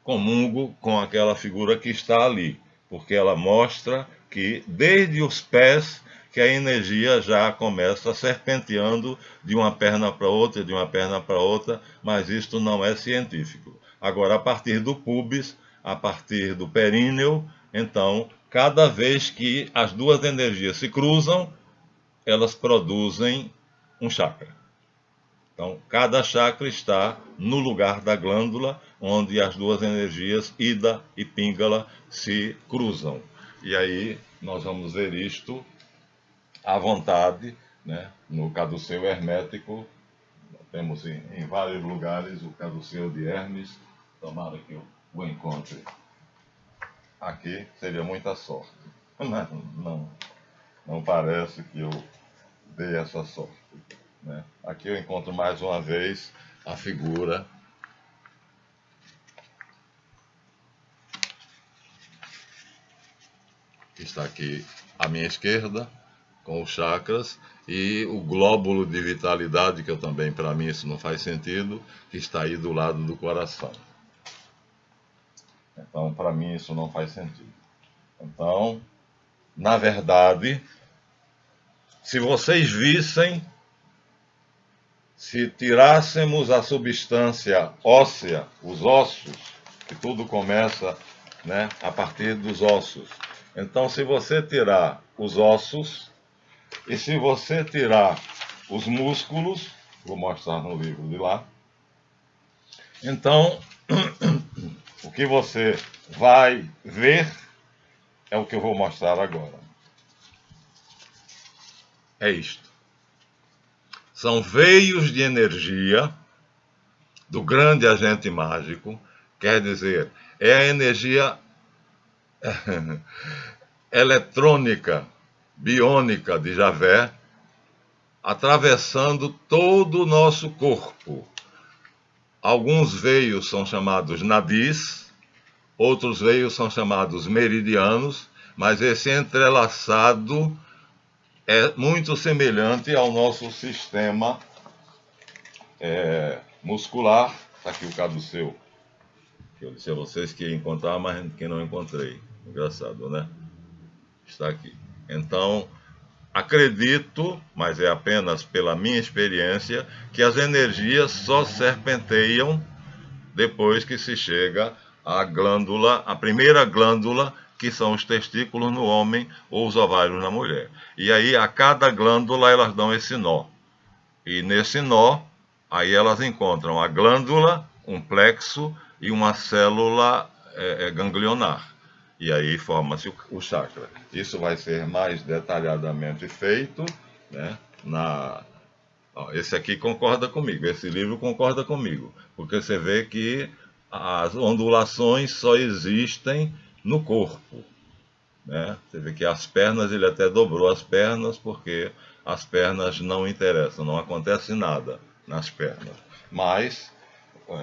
comungo com aquela figura que está ali, porque ela mostra que desde os pés que a energia já começa serpenteando de uma perna para outra, de uma perna para outra, mas isto não é científico. Agora, a partir do púbis, a partir do períneo, então, cada vez que as duas energias se cruzam, elas produzem um chakra. Então, cada chakra está no lugar da glândula, onde as duas energias, Ida e Pingala, se cruzam. E aí nós vamos ver isto à vontade, né? No caduceu hermético, temos em vários lugares o caduceu de Hermes, tomara que eu o encontre. Aqui seria muita sorte. Não parece que eu dei essa sorte, né? Aqui eu encontro mais uma vez a figura que está aqui à minha esquerda, com os chakras, e o glóbulo de vitalidade, que eu também, para mim, isso não faz sentido, que está aí do lado do coração. Então, para mim, isso não faz sentido. Então, na verdade, se vocês vissem, se tirássemos a substância óssea, os ossos, que tudo começa, né, a partir dos ossos. Então, se você tirar os ossos, e se você tirar os músculos, vou mostrar no livro de lá, então o que você vai ver é o que eu vou mostrar agora. É isto. São veios de energia do grande agente mágico, quer dizer, é a energia eletrônica, biônica de Javé, atravessando todo o nosso corpo. Alguns veios são chamados nadis, outros veios são chamados meridianos, mas esse entrelaçado é muito semelhante ao nosso sistema muscular. Está aqui o caduceu, que eu disse a vocês que ia encontrar, mas que não encontrei. Engraçado, né? Está aqui. Então, acredito, mas é apenas pela minha experiência, que as energias só serpenteiam depois que se chega a primeira glândula, que são os testículos no homem ou os ovários na mulher. E aí, a cada glândula, elas dão esse nó. E nesse nó, aí elas encontram a glândula, um plexo e uma célula ganglionar. E aí forma-se o chakra. Isso vai ser mais detalhadamente feito, né, esse aqui concorda comigo, esse livro concorda comigo, porque você vê que as ondulações só existem no corpo, né? Você vê que as pernas, ele até dobrou as pernas, porque as pernas não interessam, não acontece nada nas pernas. Mas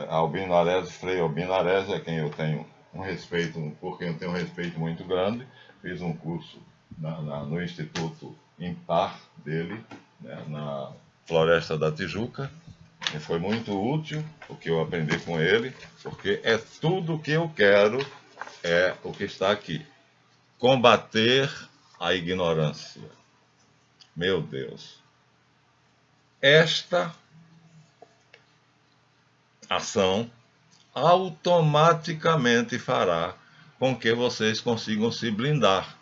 Albino Arezzo, Frei Albino Arezzo, é quem eu tenho um respeito, por quem eu tenho um respeito muito grande. Fiz um curso no Instituto Impar dele, né, na Floresta da Tijuca, e foi muito útil o que eu aprendi com ele, porque é tudo o que eu quero, é o que está aqui. Combater a ignorância. Meu Deus. Esta ação automaticamente fará com que vocês consigam se blindar.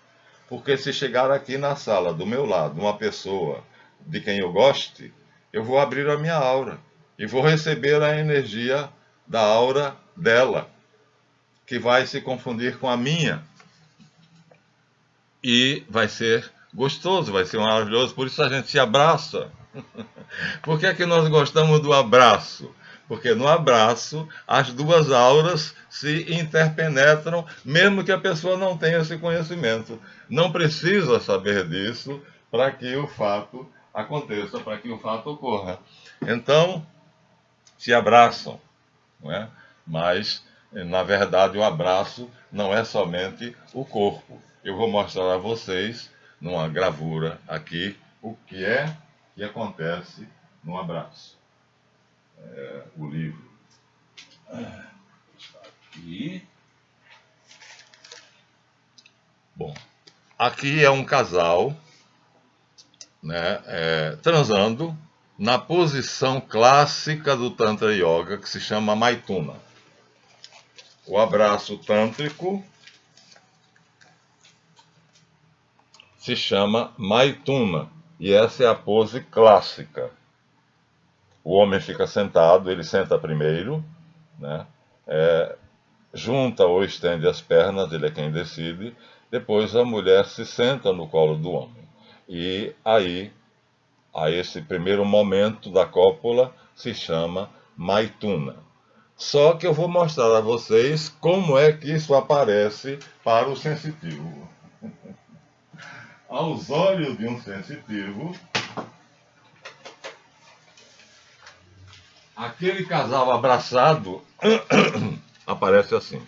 Porque se chegar aqui na sala do meu lado uma pessoa de quem eu goste, eu vou abrir a minha aura e vou receber a energia da aura dela, que vai se confundir com a minha. E vai ser gostoso, vai ser maravilhoso, por isso a gente se abraça. Por que é que nós gostamos do abraço? Porque no abraço as duas auras se interpenetram, mesmo que a pessoa não tenha esse conhecimento. Não precisa saber disso para que o fato aconteça, para que o fato ocorra. Então, se abraçam, não é? Mas, na verdade, o abraço não é somente o corpo. Eu vou mostrar a vocês, numa gravura aqui, o que acontece no abraço. O livro está aqui. Bom, aqui é um casal, né, transando na posição clássica do Tantra Yoga, que se chama Maituna. O abraço tântrico se chama Maituna, e essa é a pose clássica. O homem fica sentado, ele senta primeiro, né? Junta ou estende as pernas, ele é quem decide. Depois a mulher se senta no colo do homem. E aí, a esse primeiro momento da cópula, se chama Maituna. Só que eu vou mostrar a vocês como é que isso aparece para o sensitivo. Aos olhos de um sensitivo, aquele casal abraçado aparece assim.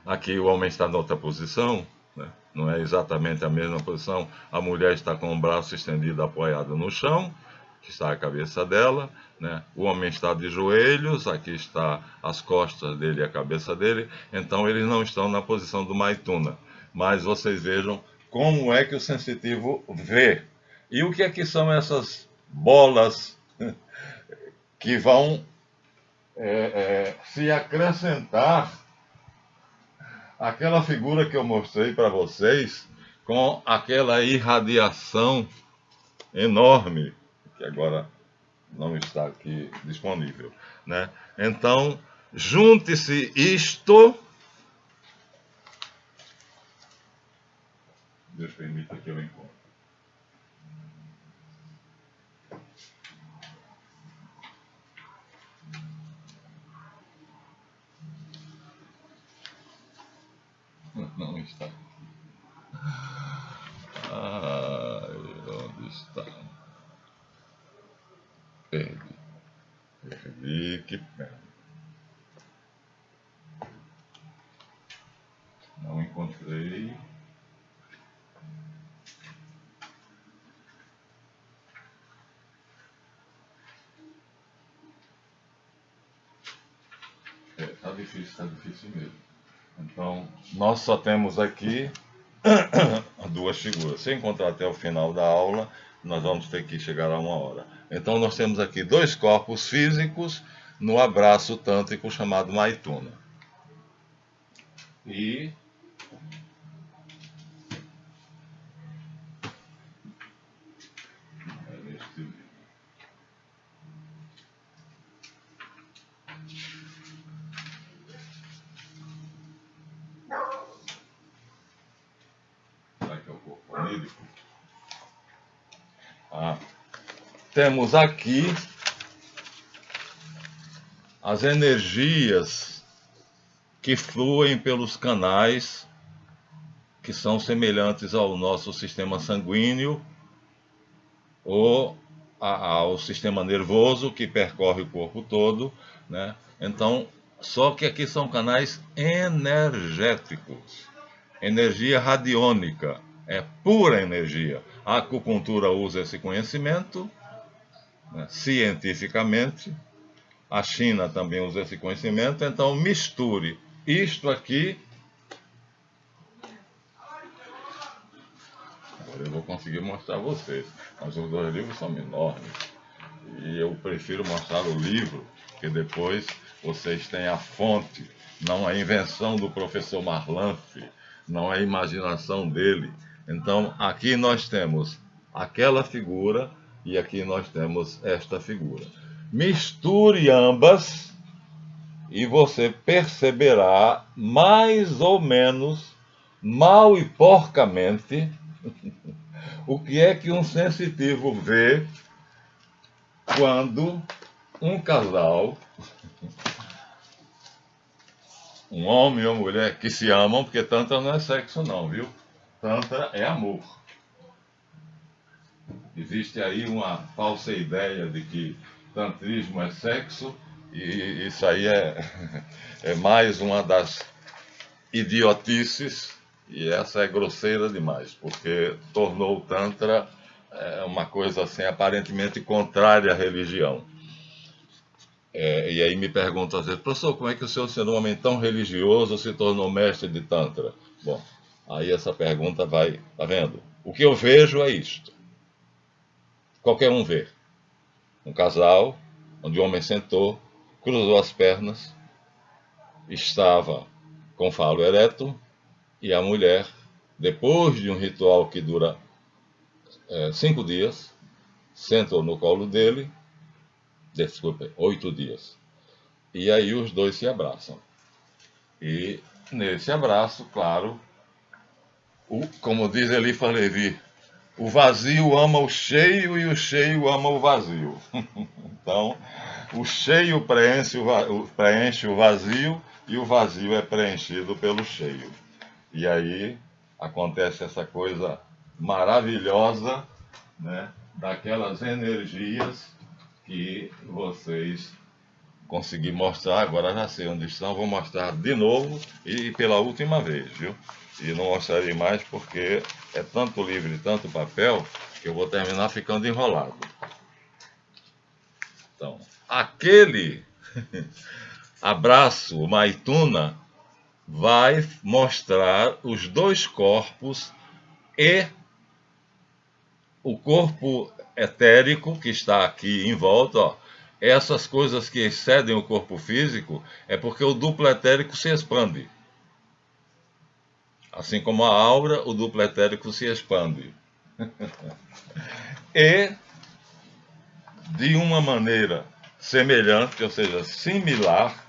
Aqui o homem está em outra posição, né? Não é exatamente a mesma posição. A mulher está com o braço estendido apoiado no chão, que está a cabeça dela, né? O homem está de joelhos, aqui está as costas dele e a cabeça dele. Então eles não estão na posição do Maituna. Mas vocês vejam como é que o sensitivo vê. E o que é que são essas bolas que vão se acrescentar àquela figura que eu mostrei para vocês, com aquela irradiação enorme, que agora não está aqui disponível, né? Então, junte-se isto. Deus permita que eu encontre. Não está. Ai, onde está? Perdi. Perdi, que pena. Não encontrei. Tá difícil mesmo. Então, nós só temos aqui duas figuras. Se encontrar até o final da aula, nós vamos ter que chegar a 1 hora. Então nós temos aqui 2 corpos físicos no abraço tântrico chamado Maituna. E será que é o corpo onírico? Temos aqui as energias que fluem pelos canais que são semelhantes ao nosso sistema sanguíneo ou ao sistema nervoso que percorre o corpo todo, né? Então, só que aqui são canais energéticos, energia radiônica, é pura energia. A acupuntura usa esse conhecimento, né, cientificamente. A China também usa esse conhecimento. Então, misture isto aqui. Agora eu vou conseguir mostrar a vocês, mas os 2 livros são enormes. E eu prefiro mostrar o livro, que depois vocês têm a fonte. Não é invenção do professor Marlanff, não é imaginação dele. Então, aqui nós temos aquela figura e aqui nós temos esta figura. Misture ambas e você perceberá mais ou menos, mal e porcamente, o que é que um sensitivo vê quando um casal, um homem e uma mulher que se amam, porque Tantra não é sexo não, viu? Tantra é amor. Existe aí uma falsa ideia de que tantrismo é sexo, e isso aí é mais uma das idiotices, e essa é grosseira demais, porque tornou o Tantra uma coisa assim aparentemente contrária à religião. E aí me perguntam às vezes, professor, como é que o senhor, sendo um homem tão religioso, se tornou mestre de Tantra? Bom, aí essa pergunta vai, tá vendo? O que eu vejo é isto. Qualquer um vê. Um casal, onde o homem sentou, cruzou as pernas, estava com o falo ereto, e a mulher, depois de um ritual que dura 5 dias, sentou no colo dele, desculpe, 8 dias. E aí os 2 se abraçam. E nesse abraço, claro, como diz Eliphas Levi, o vazio ama o cheio e o cheio ama o vazio. Então, o cheio preenche o vazio e o vazio é preenchido pelo cheio. E aí acontece essa coisa maravilhosa, né, daquelas energias que vocês conseguiram mostrar. Agora já sei onde estão, vou mostrar de novo e pela última vez, viu? E não mostrarei mais porque é tanto livro e tanto papel que eu vou terminar ficando enrolado. Então, aquele abraço, Maituna, vai mostrar os 2 corpos e o corpo etérico que está aqui em volta. Ó, essas coisas que excedem o corpo físico é porque o duplo etérico se expande. Assim como a aura, o duplo etérico se expande. E, de uma maneira semelhante, ou seja, similar,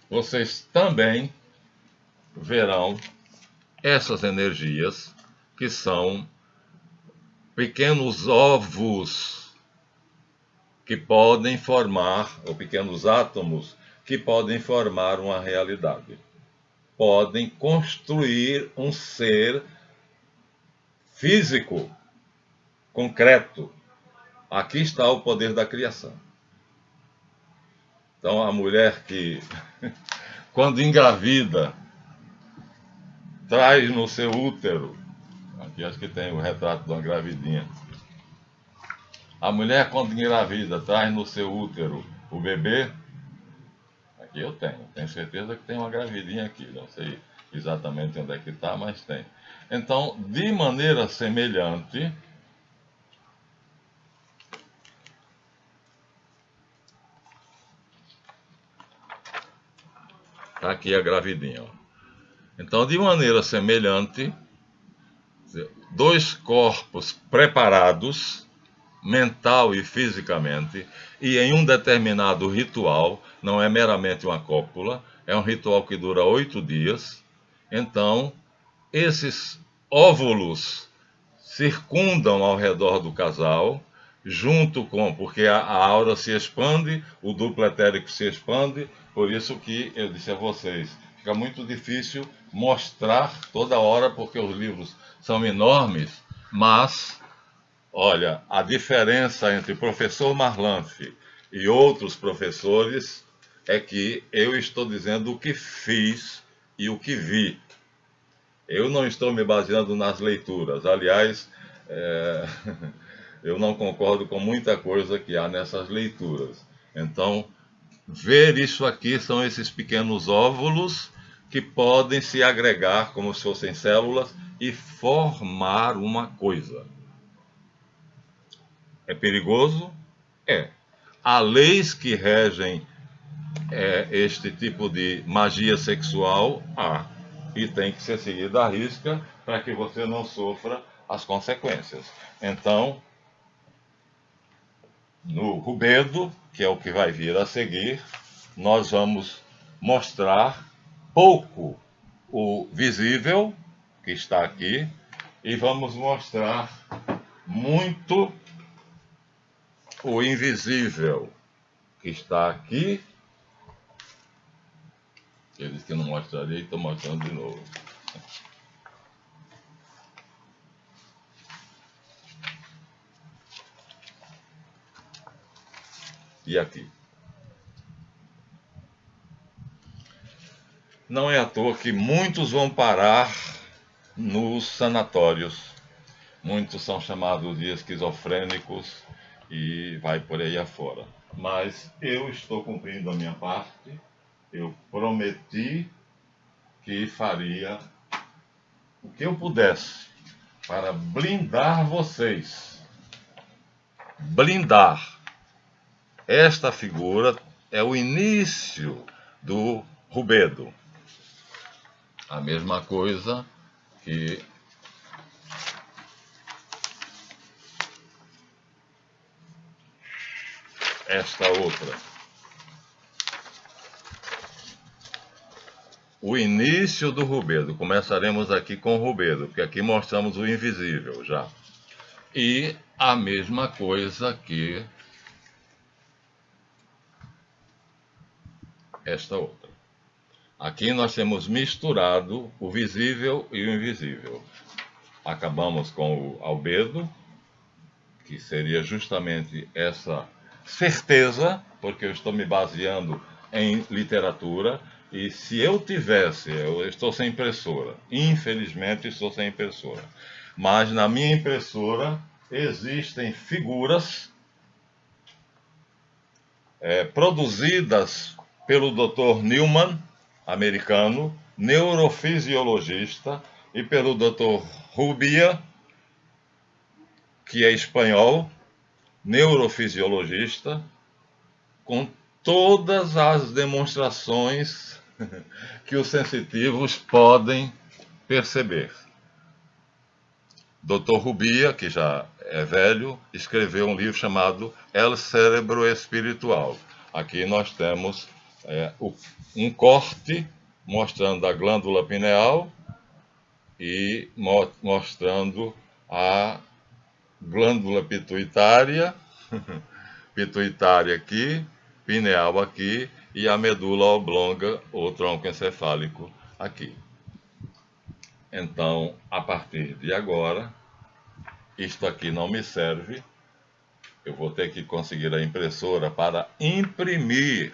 vocês também verão essas energias que são pequenos ovos que podem formar, ou pequenos átomos que podem formar uma realidade. Podem construir um ser físico, concreto. Aqui está o poder da criação. Então, a mulher que, quando engravida, traz no seu útero, aqui acho que tem o retrato de uma gravidinha. A mulher, quando engravida, traz no seu útero o bebê. Aqui eu tenho certeza que tem uma gravidinha aqui, não sei exatamente onde é que está, mas tem. Então, de maneira semelhante, tá aqui a gravidinha, ó. Então, de maneira semelhante, dois corpos preparados, mental e fisicamente, e em um determinado ritual, não é meramente uma cópula, é um ritual que dura 8 dias. Então, esses óvulos circundam ao redor do casal, junto com, porque a aura se expande, o duplo etérico se expande, por isso que eu disse a vocês, fica muito difícil mostrar toda hora, porque os livros são enormes, mas, olha, a diferença entre o professor Marlanfe e outros professores é que eu estou dizendo o que fiz e o que vi. Eu não estou me baseando nas leituras. Aliás, eu não concordo com muita coisa que há nessas leituras. Então, ver isso aqui são esses pequenos óvulos que podem se agregar como se fossem células e formar uma coisa. É perigoso? É. Há leis que regem este tipo de magia sexual? Há. E tem que ser seguida à risca para que você não sofra as consequências. Então, no rubedo, que é o que vai vir a seguir, nós vamos mostrar pouco o visível, que está aqui, e vamos mostrar muito o invisível, que está aqui. Ele disse que não mostraria e estou mostrando de novo. E aqui. Não é à toa que muitos vão parar nos sanatórios. Muitos são chamados de esquizofrênicos e vai por aí afora. Mas eu estou cumprindo a minha parte. Eu prometi que faria o que eu pudesse para blindar vocês. Blindar. Esta figura é o início do rubedo. A mesma coisa que esta outra. O início do rubedo. Começaremos aqui com o rubedo, porque aqui mostramos o invisível já. E a mesma coisa que esta outra. Aqui nós temos misturado o visível e o invisível. Acabamos com o albedo, que seria justamente essa certeza, porque eu estou me baseando em literatura, e se eu tivesse, eu estou sem impressora, infelizmente estou sem impressora, mas na minha impressora existem figuras produzidas pelo Dr. Newman, americano, neurofisiologista, e pelo Dr. Rubia, que é espanhol, neurofisiologista, com todas as demonstrações que os sensitivos podem perceber. Dr. Rubia, que já é velho, escreveu um livro chamado El Cérebro Espiritual. Aqui nós temos um corte mostrando a glândula pineal e mostrando a glândula pituitária, pituitária aqui, pineal aqui e a medula oblonga ou tronco encefálico aqui. Então, a partir de agora, isto aqui não me serve. Eu vou ter que conseguir a impressora para imprimir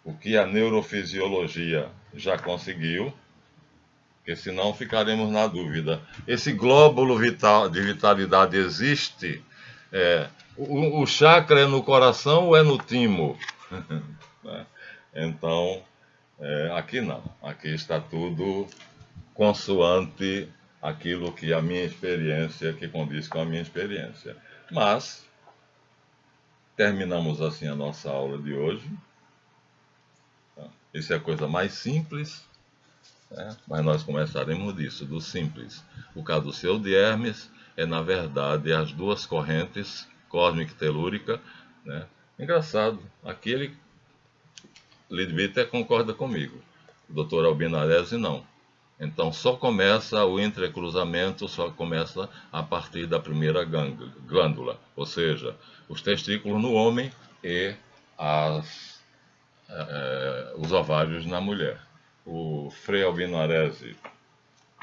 o que a neurofisiologia já conseguiu, porque senão ficaremos na dúvida. Esse glóbulo vital, de vitalidade existe? O chakra é no coração ou é no timo? Então, aqui não. Aqui está tudo consoante aquilo que a minha experiência, que condiz com a minha experiência. Mas terminamos assim a nossa aula de hoje. Isso é a coisa mais simples, né? Mas nós começaremos disso, do simples. O caduceu de Hermes é, na verdade, as duas correntes, cósmica e telúrica, né? Engraçado, aquele Leadbeater concorda comigo, o doutor Albino Aresi não. Então só começa o entrecruzamento, só começa a partir da primeira glândula, ou seja, os testículos no homem e os ovários na mulher. O Frei Albino Aresi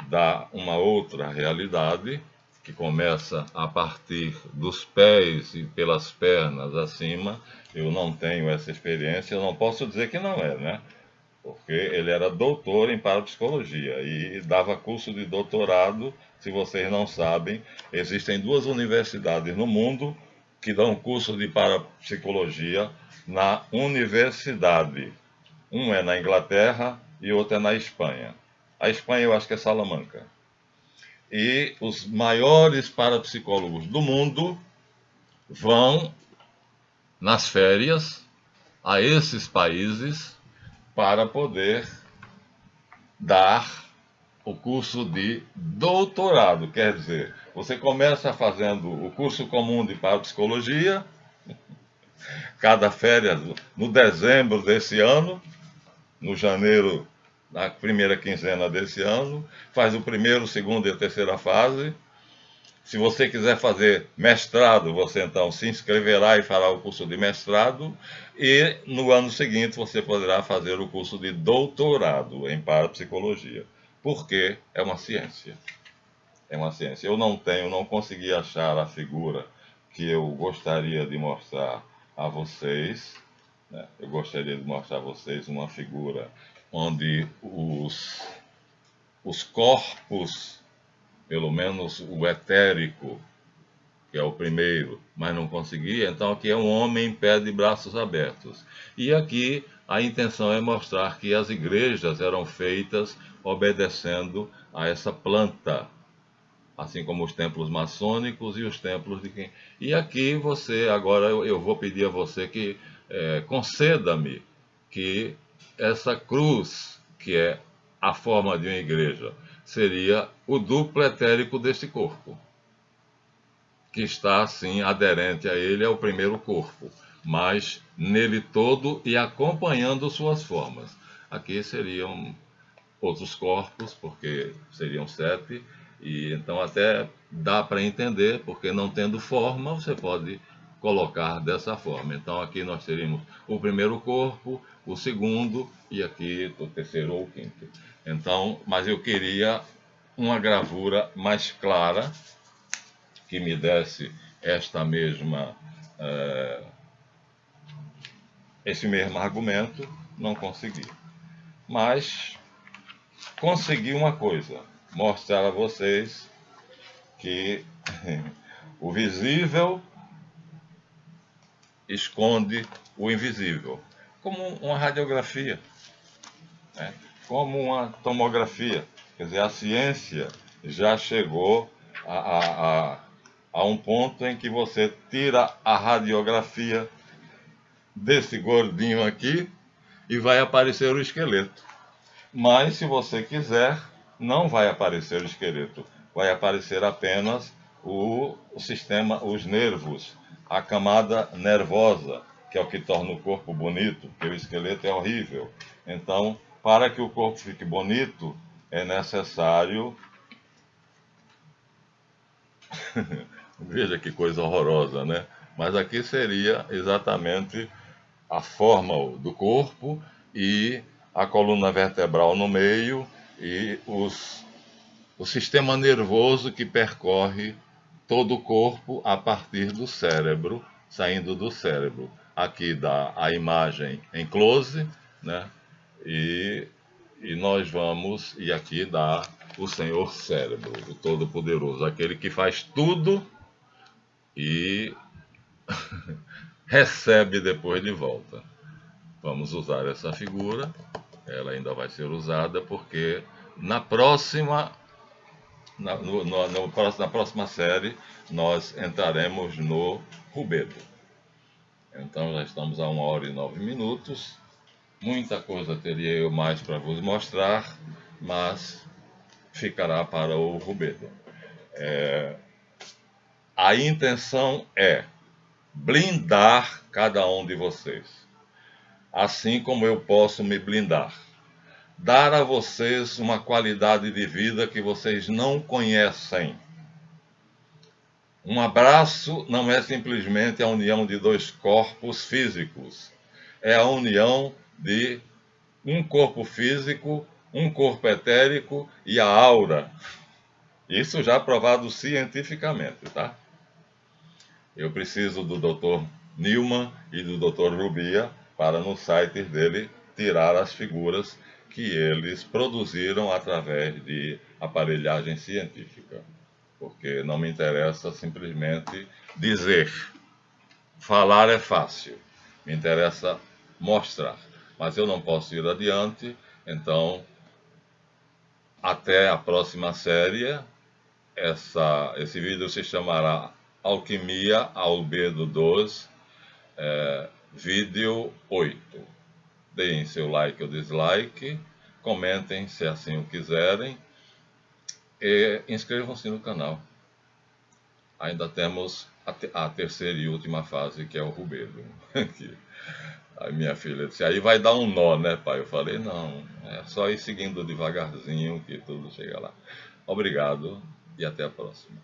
dá uma outra realidade, que começa a partir dos pés e pelas pernas acima. Eu não tenho essa experiência, eu não posso dizer que não é, né? Porque ele era doutor em parapsicologia e dava curso de doutorado. Se vocês não sabem, existem duas universidades no mundo que dão curso de parapsicologia na universidade. Um é na Inglaterra e outro é na Espanha. A Espanha eu acho que é Salamanca. E os maiores parapsicólogos do mundo vão nas férias a esses países para poder dar o curso de doutorado. Quer dizer, você começa fazendo o curso comum de parapsicologia, cada férias no dezembro desse ano, no janeiro, na primeira quinzena desse ano, faz o primeiro, segundo e a terceira fase. Se você quiser fazer mestrado, você então se inscreverá e fará o curso de mestrado, e no ano seguinte você poderá fazer o curso de doutorado em parapsicologia, porque é uma ciência. É uma ciência. Eu não consegui achar a figura que eu gostaria de mostrar a vocês, né? Eu gostaria de mostrar a vocês uma figura onde os corpos, pelo menos o etérico, que é o primeiro, mas não consegui, então aqui é um homem em pé de braços abertos. E aqui a intenção é mostrar que as igrejas eram feitas obedecendo a essa planta, assim como os templos maçônicos e os templos de quem... E aqui você, agora eu vou pedir a você que conceda-me que essa cruz, que é a forma de uma igreja, seria o duplo etérico deste corpo, que está assim aderente a ele, é o primeiro corpo, mas nele todo e acompanhando suas formas. Aqui seriam outros corpos, porque seriam 7, e então até dá para entender, porque não tendo forma, você pode colocar dessa forma. Então aqui nós teríamos o primeiro corpo, o segundo, e aqui o terceiro ou o quinto. Então, mas eu queria uma gravura mais clara, que me desse esta mesma, esse mesmo argumento, não consegui. Mas consegui uma coisa, mostrar a vocês que o visível esconde o invisível, como uma radiografia, né? Como uma tomografia. Quer dizer, a ciência já chegou a um ponto em que você tira a radiografia desse gordinho aqui e vai aparecer o esqueleto. Mas, se você quiser, não vai aparecer o esqueleto. Vai aparecer apenas o sistema, os nervos, a camada nervosa, que é o que torna o corpo bonito, porque o esqueleto é horrível. Então, para que o corpo fique bonito, é necessário... Veja que coisa horrorosa, né? Mas aqui seria exatamente a forma do corpo e a coluna vertebral no meio e o sistema nervoso que percorre todo o corpo a partir do cérebro, saindo do cérebro. Aqui dá a imagem em close, né? E nós vamos, e aqui dá o Senhor Cérebro, o Todo-Poderoso, aquele que faz tudo e recebe depois de volta. Vamos usar essa figura, ela ainda vai ser usada porque na próxima na próxima série, nós entraremos no rubedo. Então já estamos a 1h09. Muita coisa teria eu mais para vos mostrar, mas ficará para o rubedo. A intenção é blindar cada um de vocês, assim como eu posso me blindar. Dar a vocês uma qualidade de vida que vocês não conhecem. Um abraço não é simplesmente a união de dois corpos físicos. É a união de um corpo físico, um corpo etérico e a aura. Isso já provado cientificamente, tá? Eu preciso do Dr. Newman e do Dr. Rubia para no site dele tirar as figuras que eles produziram através de aparelhagem científica. Porque não me interessa simplesmente dizer. Falar é fácil, me interessa mostrar. Mas eu não posso ir adiante, então até a próxima série. Esse vídeo se chamará Alquimia Albedo 2, vídeo 8. Deem seu like ou dislike, comentem se assim o quiserem e inscrevam-se no canal. Ainda temos a terceira e última fase, que é o rubedo. Aí minha filha disse, aí vai dar um nó, né, pai? Eu falei, não, é só ir seguindo devagarzinho que tudo chega lá. Obrigado e até a próxima.